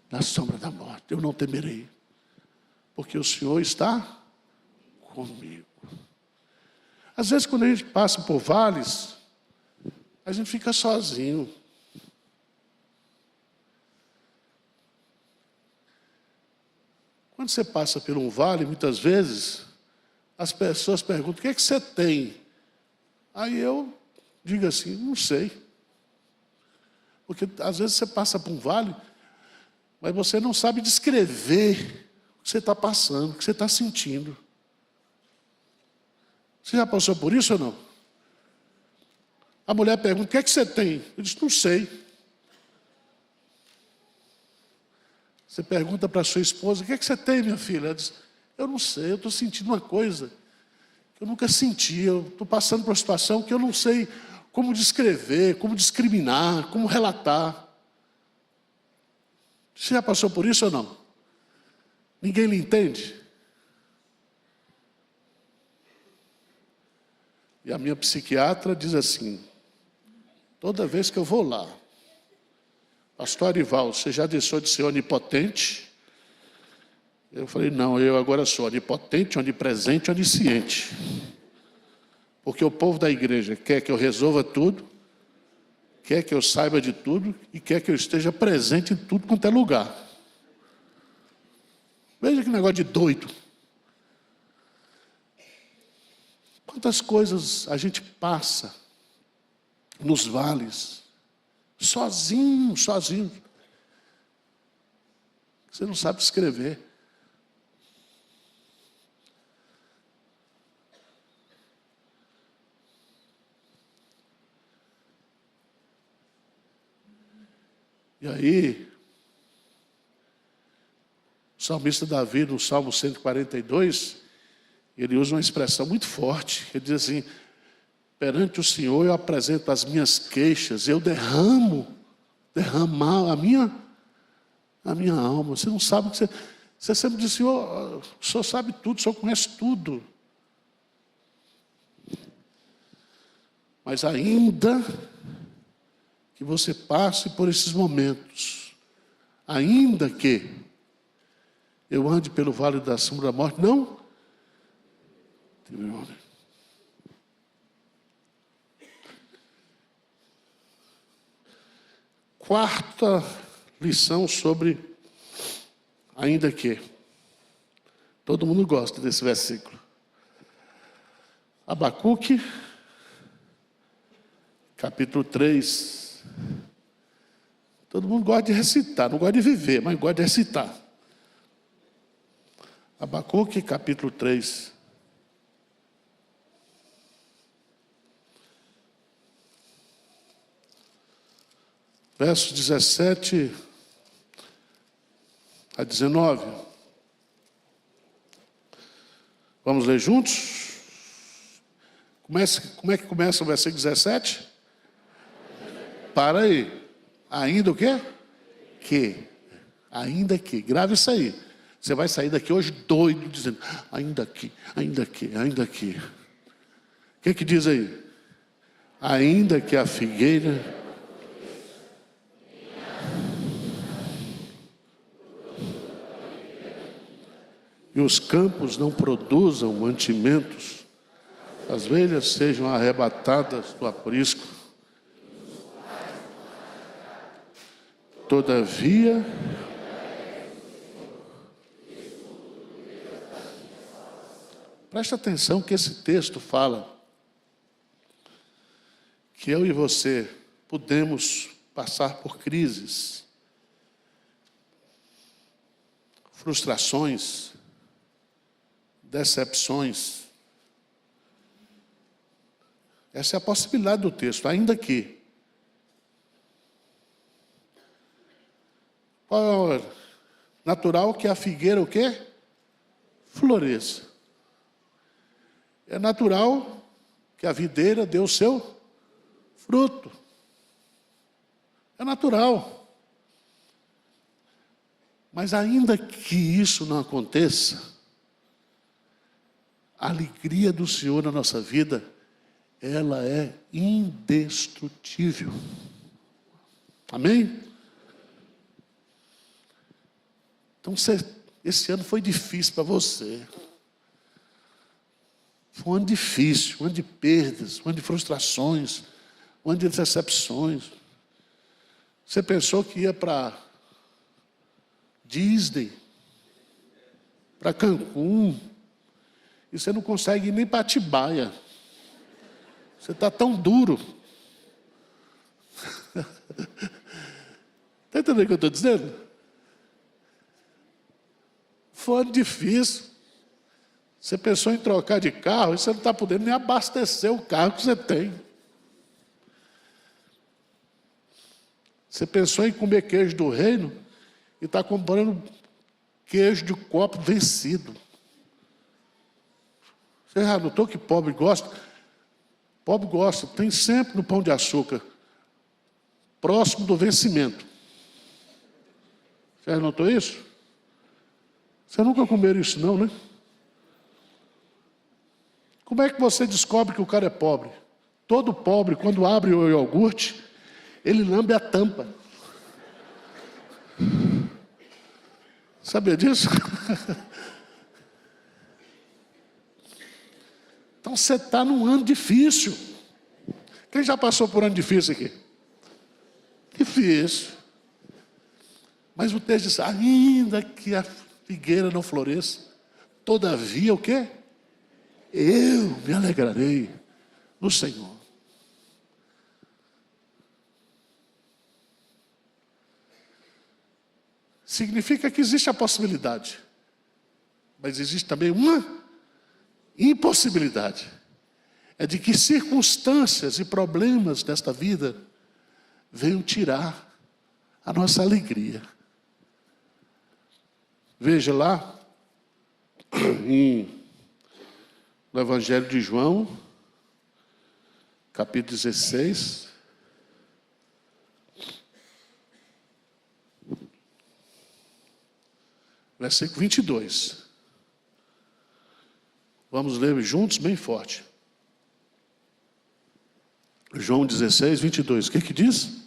da sombra da morte, eu não temerei, porque o Senhor está comigo. Às vezes, quando a gente passa por vales, a gente fica sozinho. Quando você passa por um vale, muitas vezes, as pessoas perguntam: o que é que você tem? Aí eu digo assim: não sei. Porque às vezes você passa por um vale, mas você não sabe descrever o que você está passando, o que você está sentindo. Você já passou por isso ou não? A mulher pergunta: o que é que você tem? Eu disse: não sei. Você pergunta para a sua esposa: o que é que você tem, minha filha? Ela diz: eu não sei, eu estou sentindo uma coisa que eu nunca senti, eu estou passando por uma situação que eu não sei como descrever, como discriminar, como relatar. Você já passou por isso ou não? Ninguém lhe entende? E a minha psiquiatra diz assim, toda vez que eu vou lá: pastor Arival, você já deixou de ser onipotente? Eu falei: não, eu agora sou onipotente, onipresente, onisciente. Porque o povo da igreja quer que eu resolva tudo, quer que eu saiba de tudo e quer que eu esteja presente em tudo quanto é lugar. Veja que negócio de doido. Quantas coisas a gente passa nos vales, sozinho. Você não sabe escrever. E aí, o salmista Davi, no Salmo 142, ele usa uma expressão muito forte. Ele diz assim: perante o Senhor eu apresento as minhas queixas, eu derramar a minha alma. Você não sabe o que você sempre diz: Senhor, o Senhor sabe tudo, o Senhor conhece tudo. Mas ainda que você passe por esses momentos, ainda que eu ande pelo vale da sombra da morte, não. Quarta lição sobre ainda que. Todo mundo gosta desse versículo. Abacuque, capítulo 3. Todo mundo gosta de recitar, não gosta de viver, mas gosta de recitar. Abacuque, capítulo 3. Versos 17 a 19. Vamos ler juntos? Como é que começa o versículo 17? Para aí. Ainda o quê? Que. Ainda que. Grave isso aí. Você vai sair daqui hoje doido, dizendo: ainda que, ainda que, ainda que. O que diz aí? Ainda que a figueira... e os campos não produzam mantimentos, as ovelhas sejam arrebatadas do aprisco. Todavia, presta atenção que esse texto fala que eu e você podemos passar por crises, frustrações, decepções. Essa é a possibilidade do texto, ainda que. Qual é natural que a figueira o quê? Floresça. É natural que a videira dê o seu fruto. É natural. Mas ainda que isso não aconteça, a alegria do Senhor na nossa vida, ela é indestrutível. Amém? Então, esse ano foi difícil para você. Foi um ano difícil, um ano de perdas, um ano de frustrações, um ano de decepções. Você pensou que ia para Disney, para Cancún, e você não consegue ir nem para Atibaia. Você está tão duro. Está entendendo o que eu estou dizendo? Foi um ano difícil. Você pensou em trocar de carro e você não está podendo nem abastecer o carro que você tem. Você pensou em comer queijo do reino e está comprando queijo de copo vencido. Você já notou que pobre gosta? Pobre gosta, tem sempre no pão de açúcar, próximo do vencimento. Você já notou isso? Você nunca comeram isso não, né? Como é que você descobre que o cara é pobre? Todo pobre, quando abre o iogurte, ele lambe a tampa. Sabia disso? Então você está num ano difícil. Quem já passou por um ano difícil aqui? Difícil. Mas o texto diz, ainda que a figueira não floresça, todavia o quê? Eu me alegrarei no Senhor. Significa que existe a possibilidade, mas existe também uma impossibilidade. É de que circunstâncias e problemas desta vida venham tirar a nossa alegria. Veja lá, no Evangelho de João, capítulo 16, versículo 22. Vamos ler juntos, bem forte. João 16, 22. O que diz?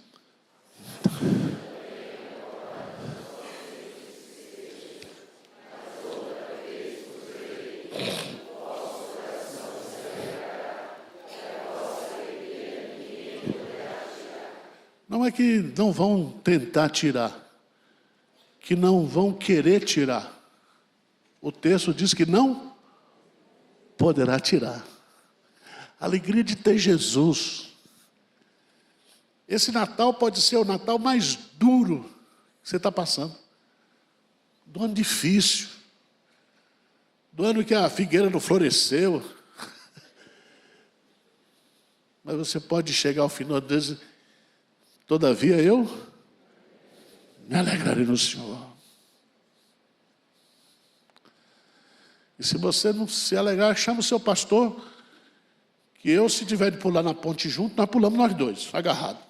Não é que não vão tentar tirar, que não vão querer tirar. O texto diz que não poderá tirar. A alegria de ter Jesus. Esse Natal pode ser o Natal mais duro que você está passando. Do ano difícil. Do ano que a figueira não floresceu. Mas você pode chegar ao final desse. Todavia eu me alegrarei no Senhor. E se você não se alegrar, chama o seu pastor, que eu, se tiver de pular na ponte junto, nós pulamos nós dois, agarrados.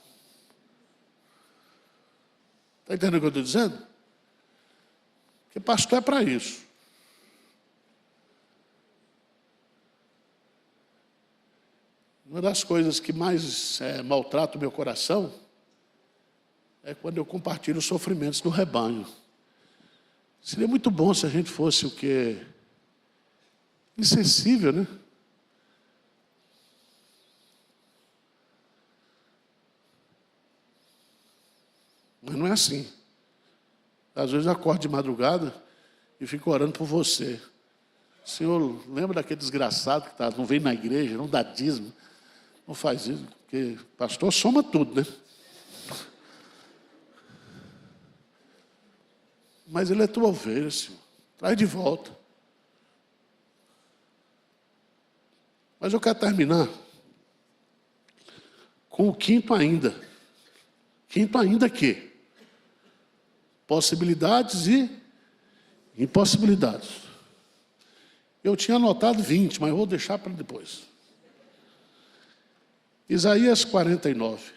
Está entendendo o que eu estou dizendo? Porque pastor é para isso. Uma das coisas que mais maltrata o meu coração é quando eu compartilho os sofrimentos do rebanho. Seria muito bom se a gente fosse o quê? Insensível, né? Mas não é assim. Às vezes eu acordo de madrugada e fico orando por você. Senhor, lembra daquele desgraçado que não vem na igreja, não dá dízimo, não faz isso, porque pastor soma tudo, né? Mas ele é tua ovelha, Senhor. Traz de volta. Mas eu quero terminar com o quinto ainda. Quinto ainda que? Possibilidades e impossibilidades. Eu tinha anotado 20, mas vou deixar para depois. Isaías 49.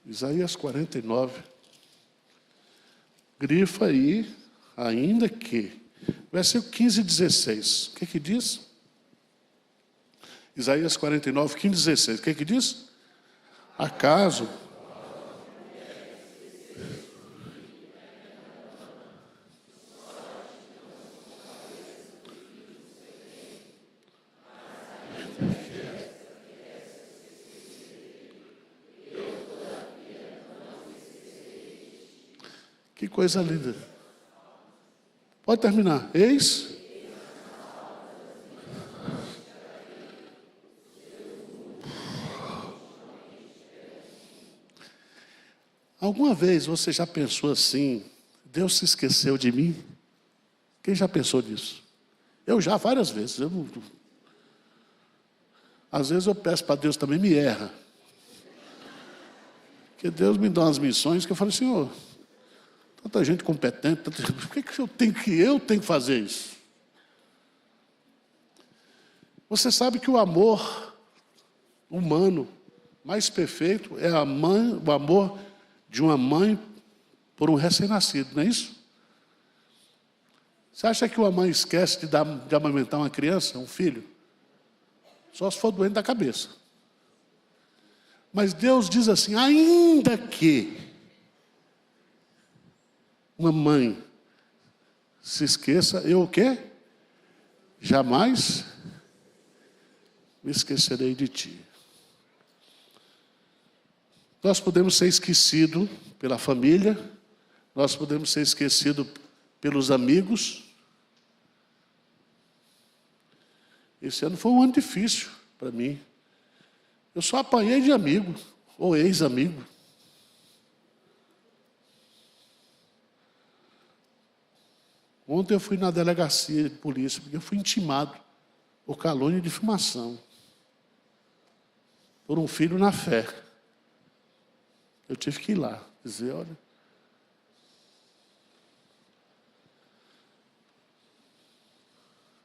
Isaías 49. Grifa aí, ainda que. Versículo 15 e 16. O que diz? Isaías 49, 15 e 16. O que diz? Acaso... Que coisa linda. Pode terminar. Eis. Alguma vez você já pensou assim, Deus se esqueceu de mim? Quem já pensou nisso? Eu já, várias vezes. Às vezes eu peço para Deus também, me erra. Porque Deus me dá umas missões que eu falo, Senhor, tanta gente competente, por que eu tenho que fazer isso? Você sabe que o amor humano mais perfeito é o amor de uma mãe por um recém-nascido, não é isso? Você acha que uma mãe esquece de amamentar uma criança, um filho? Só se for doente da cabeça. Mas Deus diz assim, ainda que uma mãe se esqueça, eu o quê? Jamais me esquecerei de ti. Nós podemos ser esquecidos pela família, nós podemos ser esquecidos pelos amigos. Esse ano foi um ano difícil para mim. Eu só apanhei de amigo, ou ex-amigo. Ontem eu fui na delegacia de polícia, porque eu fui intimado por calúnia e difamação. Por um filho na fé. Eu tive que ir lá, dizer, olha...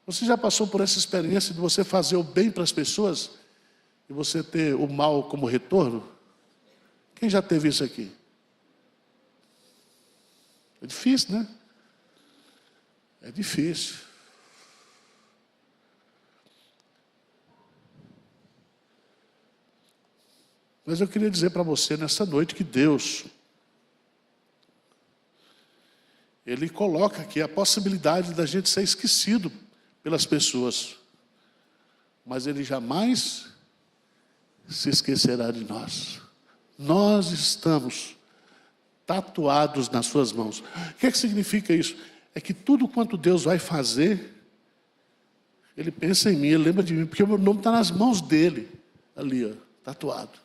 Você já passou por essa experiência de você fazer o bem para as pessoas e você ter o mal como retorno? Quem já teve isso aqui? É difícil, né? É difícil. Mas eu queria dizer para você nessa noite que Deus, Ele coloca aqui a possibilidade da gente ser esquecido pelas pessoas. Mas Ele jamais se esquecerá de nós. Nós estamos tatuados nas suas mãos. O que significa isso? É que tudo quanto Deus vai fazer, Ele pensa em mim, Ele lembra de mim, porque o meu nome está nas mãos dEle, ali, ó, tatuado.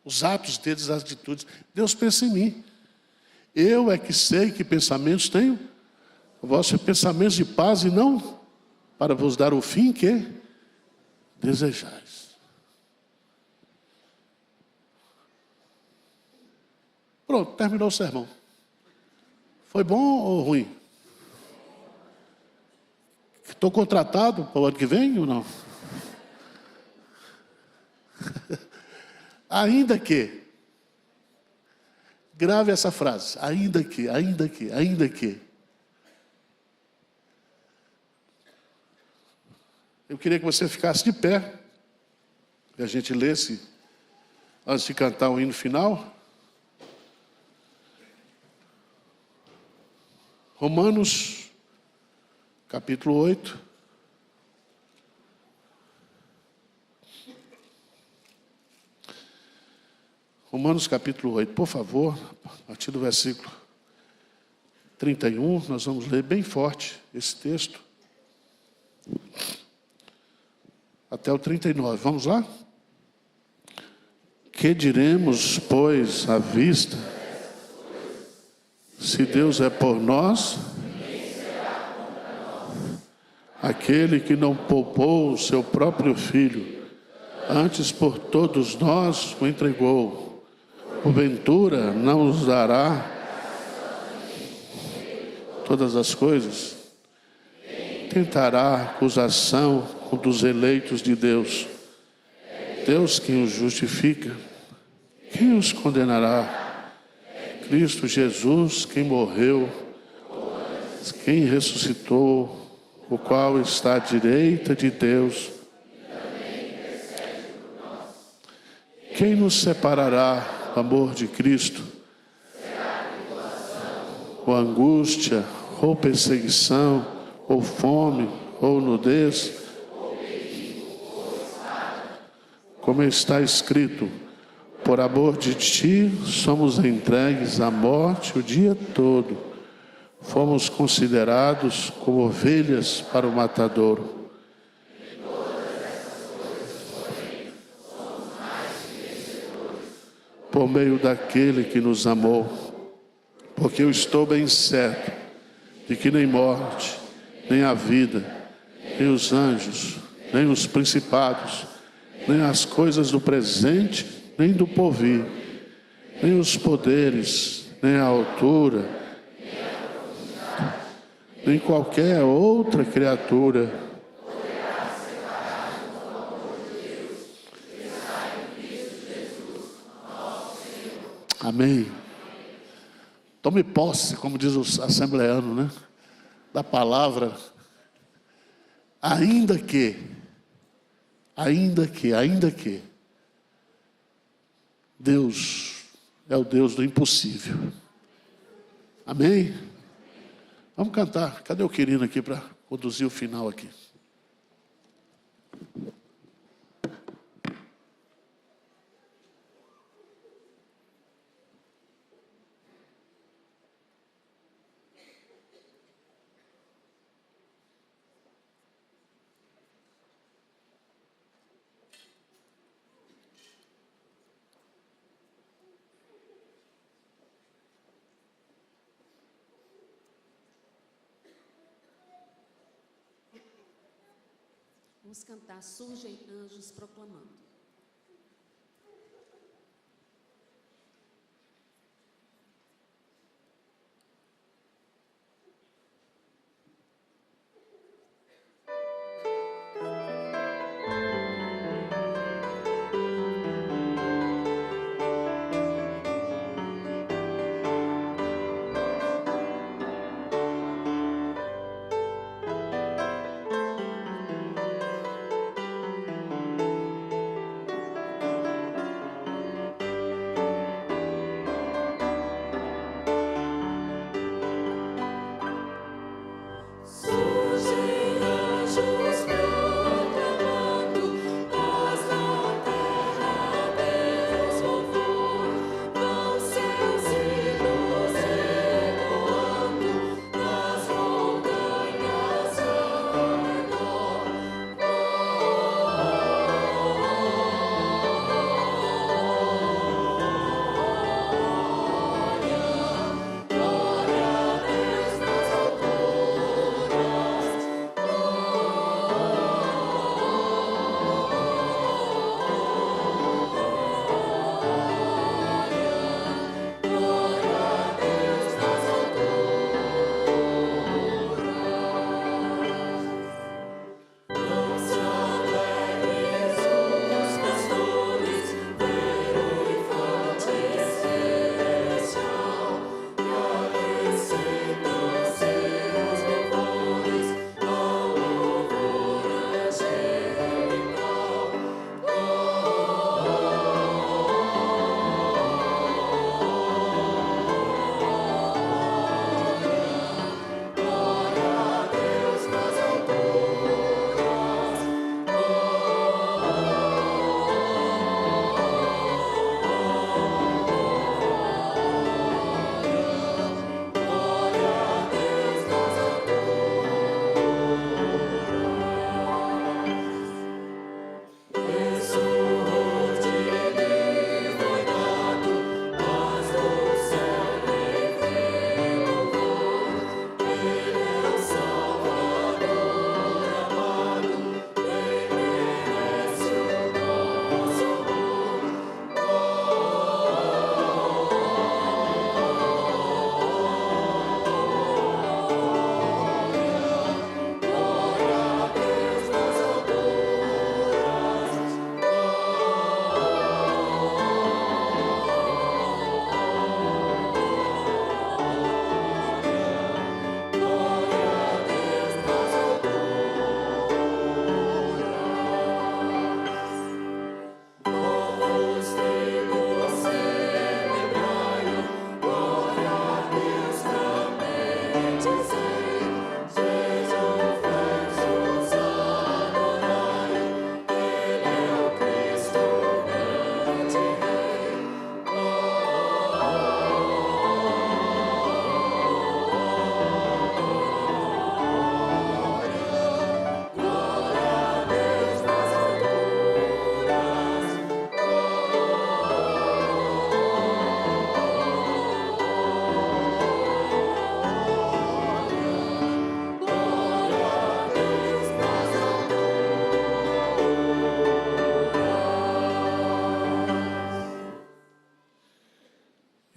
Os atos deles, as atitudes. Deus pensa em mim. Eu é que sei que pensamentos tenho. Vossos pensamentos de paz e não para vos dar o fim que desejais. Pronto, terminou o sermão. Foi bom ou ruim? Estou contratado para o ano que vem ou não? Ainda que. Grave essa frase. Ainda que, ainda que, ainda que. Eu queria que você ficasse de pé. E a gente lesse, antes de cantar o hino final. Romanos, capítulo 8. Romanos capítulo 8, por favor, a partir do versículo 31, nós vamos ler bem forte esse texto. Até o 39, vamos lá? Que diremos, pois, à vista? Se Deus é por nós, aquele que não poupou o seu próprio Filho, antes por todos nós o entregou, porventura não nos dará todas as coisas? Tentará acusação dos eleitos de Deus. Deus quem os justifica, quem os condenará? Cristo Jesus, quem morreu, quem ressuscitou, o qual está à direita de Deus. Quem nos separará do amor de Cristo? Ou angústia, ou perseguição, ou fome, ou nudez? Como está escrito, por amor de ti somos entregues à morte o dia todo. Fomos considerados como ovelhas para o matadouro. Por meio daquele que nos amou, porque eu estou bem certo de que nem morte, nem a vida, nem os anjos, nem os principados, nem as coisas do presente, nem do porvir, nem os poderes, nem a altura, nem qualquer outra criatura Amém. Tome posse, como diz o assembleano, né? Da palavra. Ainda que. Deus é o Deus do impossível. Amém? Vamos cantar. Cadê o Quirino aqui para conduzir o final aqui? Vamos cantar Surgem Anjos Proclamando.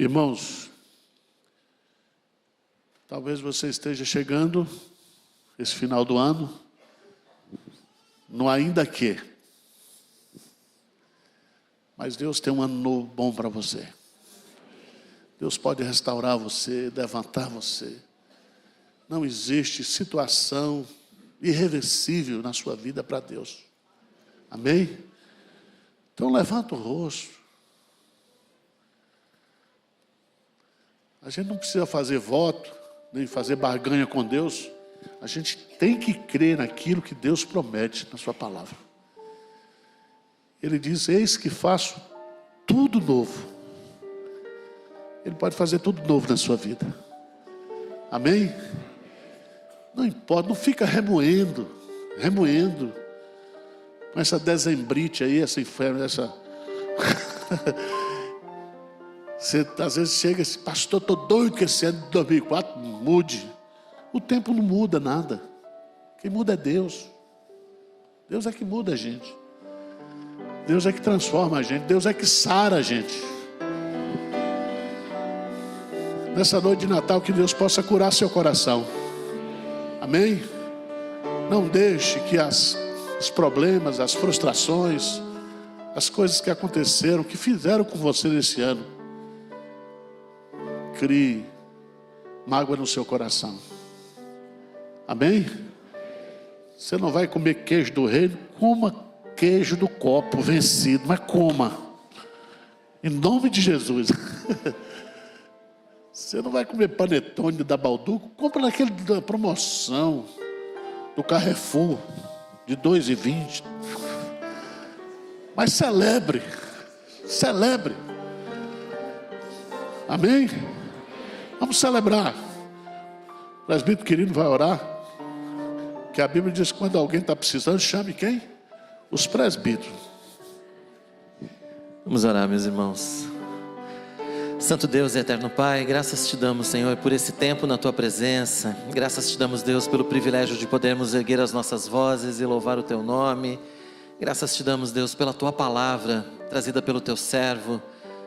Irmãos, talvez você esteja chegando esse final do ano no ainda que. Mas Deus tem um ano novo bom para você. Deus pode restaurar você, levantar você. Não existe situação irreversível na sua vida para Deus. Amém? Então levanta o rosto. A gente não precisa fazer voto, nem fazer barganha com Deus. A gente tem que crer naquilo que Deus promete na sua palavra. Ele diz, eis que faço tudo novo. Ele pode fazer tudo novo na sua vida. Amém? Não importa, não fica remoendo com essa dezembrite aí, essa inferno, essa... Você às vezes chega assim, pastor, estou doido que esse ano de 2004 mude. O tempo não muda nada. Quem muda é Deus. Deus é que muda a gente. Deus é que transforma a gente. Deus é que sara a gente. Nessa noite de Natal, que Deus possa curar seu coração. Amém? Não deixe que os problemas, as frustrações, as coisas que aconteceram, que fizeram com você nesse ano, crie mágoa no seu coração. Amém? Você não vai comer queijo do reino, coma queijo do copo vencido, mas coma. Em nome de Jesus. Você não vai comer panetone da Balduco, compra naquele da promoção do Carrefour de 2,20. Mas celebre. Amém? Vamos celebrar. O presbítero querido vai orar. Que a Bíblia diz que quando alguém está precisando, chame quem? Os presbíteros. Vamos orar, meus irmãos. Santo Deus e eterno Pai, graças te damos, Senhor, por esse tempo na Tua presença. Graças te damos, Deus, pelo privilégio de podermos erguer as nossas vozes e louvar o Teu nome. Graças te damos, Deus, pela Tua palavra trazida pelo Teu servo.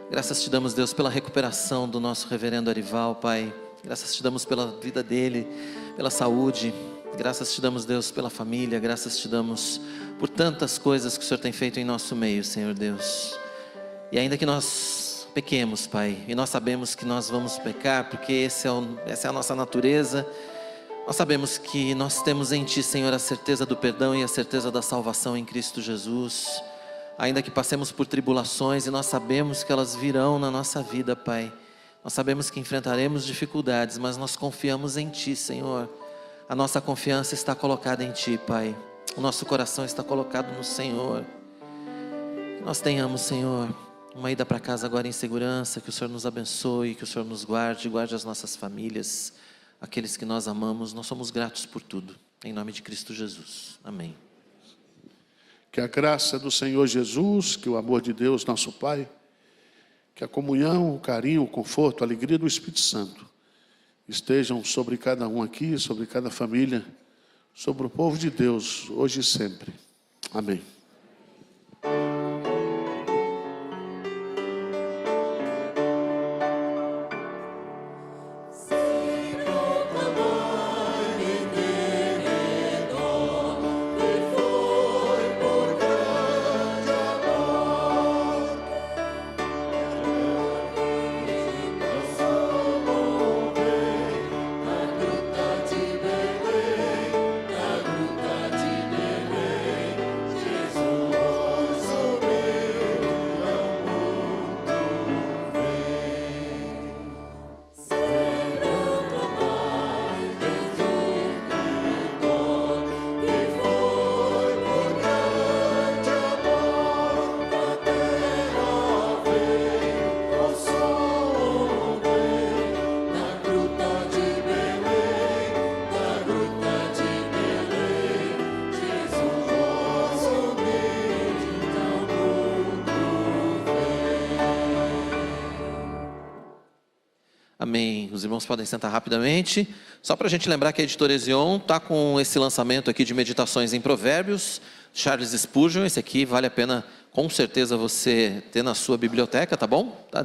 Graças te damos, Deus, pela recuperação do nosso reverendo Arival, Pai. Graças te damos pela vida dele, pela saúde. Graças te damos, Deus, pela família. Graças te damos por tantas coisas que o Senhor tem feito em nosso meio, Senhor Deus. E ainda que nós pequemos, Pai, e nós sabemos que nós vamos pecar, porque essa é a nossa natureza. Nós sabemos que nós temos em Ti, Senhor, a certeza do perdão e a certeza da salvação em Cristo Jesus. Ainda que passemos por tribulações, e nós sabemos que elas virão na nossa vida, Pai. Nós sabemos que enfrentaremos dificuldades, mas nós confiamos em Ti, Senhor. A nossa confiança está colocada em Ti, Pai. O nosso coração está colocado no Senhor. Que nós tenhamos, Senhor, uma ida para casa agora em segurança. Que o Senhor nos abençoe, que o Senhor nos guarde as nossas famílias, aqueles que nós amamos. Nós somos gratos por tudo. Em nome de Cristo Jesus. Amém. Que a graça do Senhor Jesus, que o amor de Deus, nosso Pai, que a comunhão, o carinho, o conforto, a alegria do Espírito Santo estejam sobre cada um aqui, sobre cada família, sobre o povo de Deus, hoje e sempre. Amém. Amém. Os irmãos podem sentar rapidamente. Só para a gente lembrar que a Editora Ezion está com esse lançamento aqui de meditações em Provérbios, Charles Spurgeon. Esse aqui vale a pena com certeza você ter na sua biblioteca, tá bom? Está à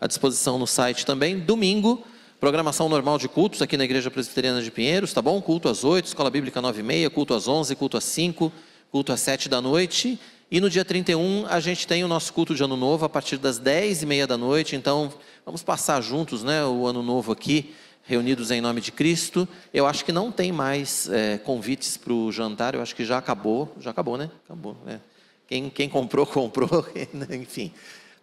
disposição no site também. Domingo, programação normal de cultos aqui na Igreja Presbiteriana de Pinheiros, tá bom? Culto às 8, Escola Bíblica 9h30, culto às 11, culto às 5, culto às 7 da noite. E no dia 31 a gente tem o nosso culto de Ano Novo a partir das 10h30 da noite. Então vamos passar juntos, né, o Ano Novo aqui, reunidos em nome de Cristo. Eu acho que não tem mais convites para o jantar, eu acho que já acabou, né? Acabou, né? Quem comprou, enfim.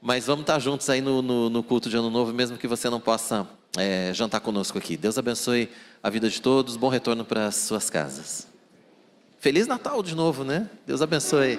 Mas vamos estar juntos aí no culto de Ano Novo, mesmo que você não possa jantar conosco aqui. Deus abençoe a vida de todos, bom retorno para as suas casas. Feliz Natal de novo, né? Deus abençoe.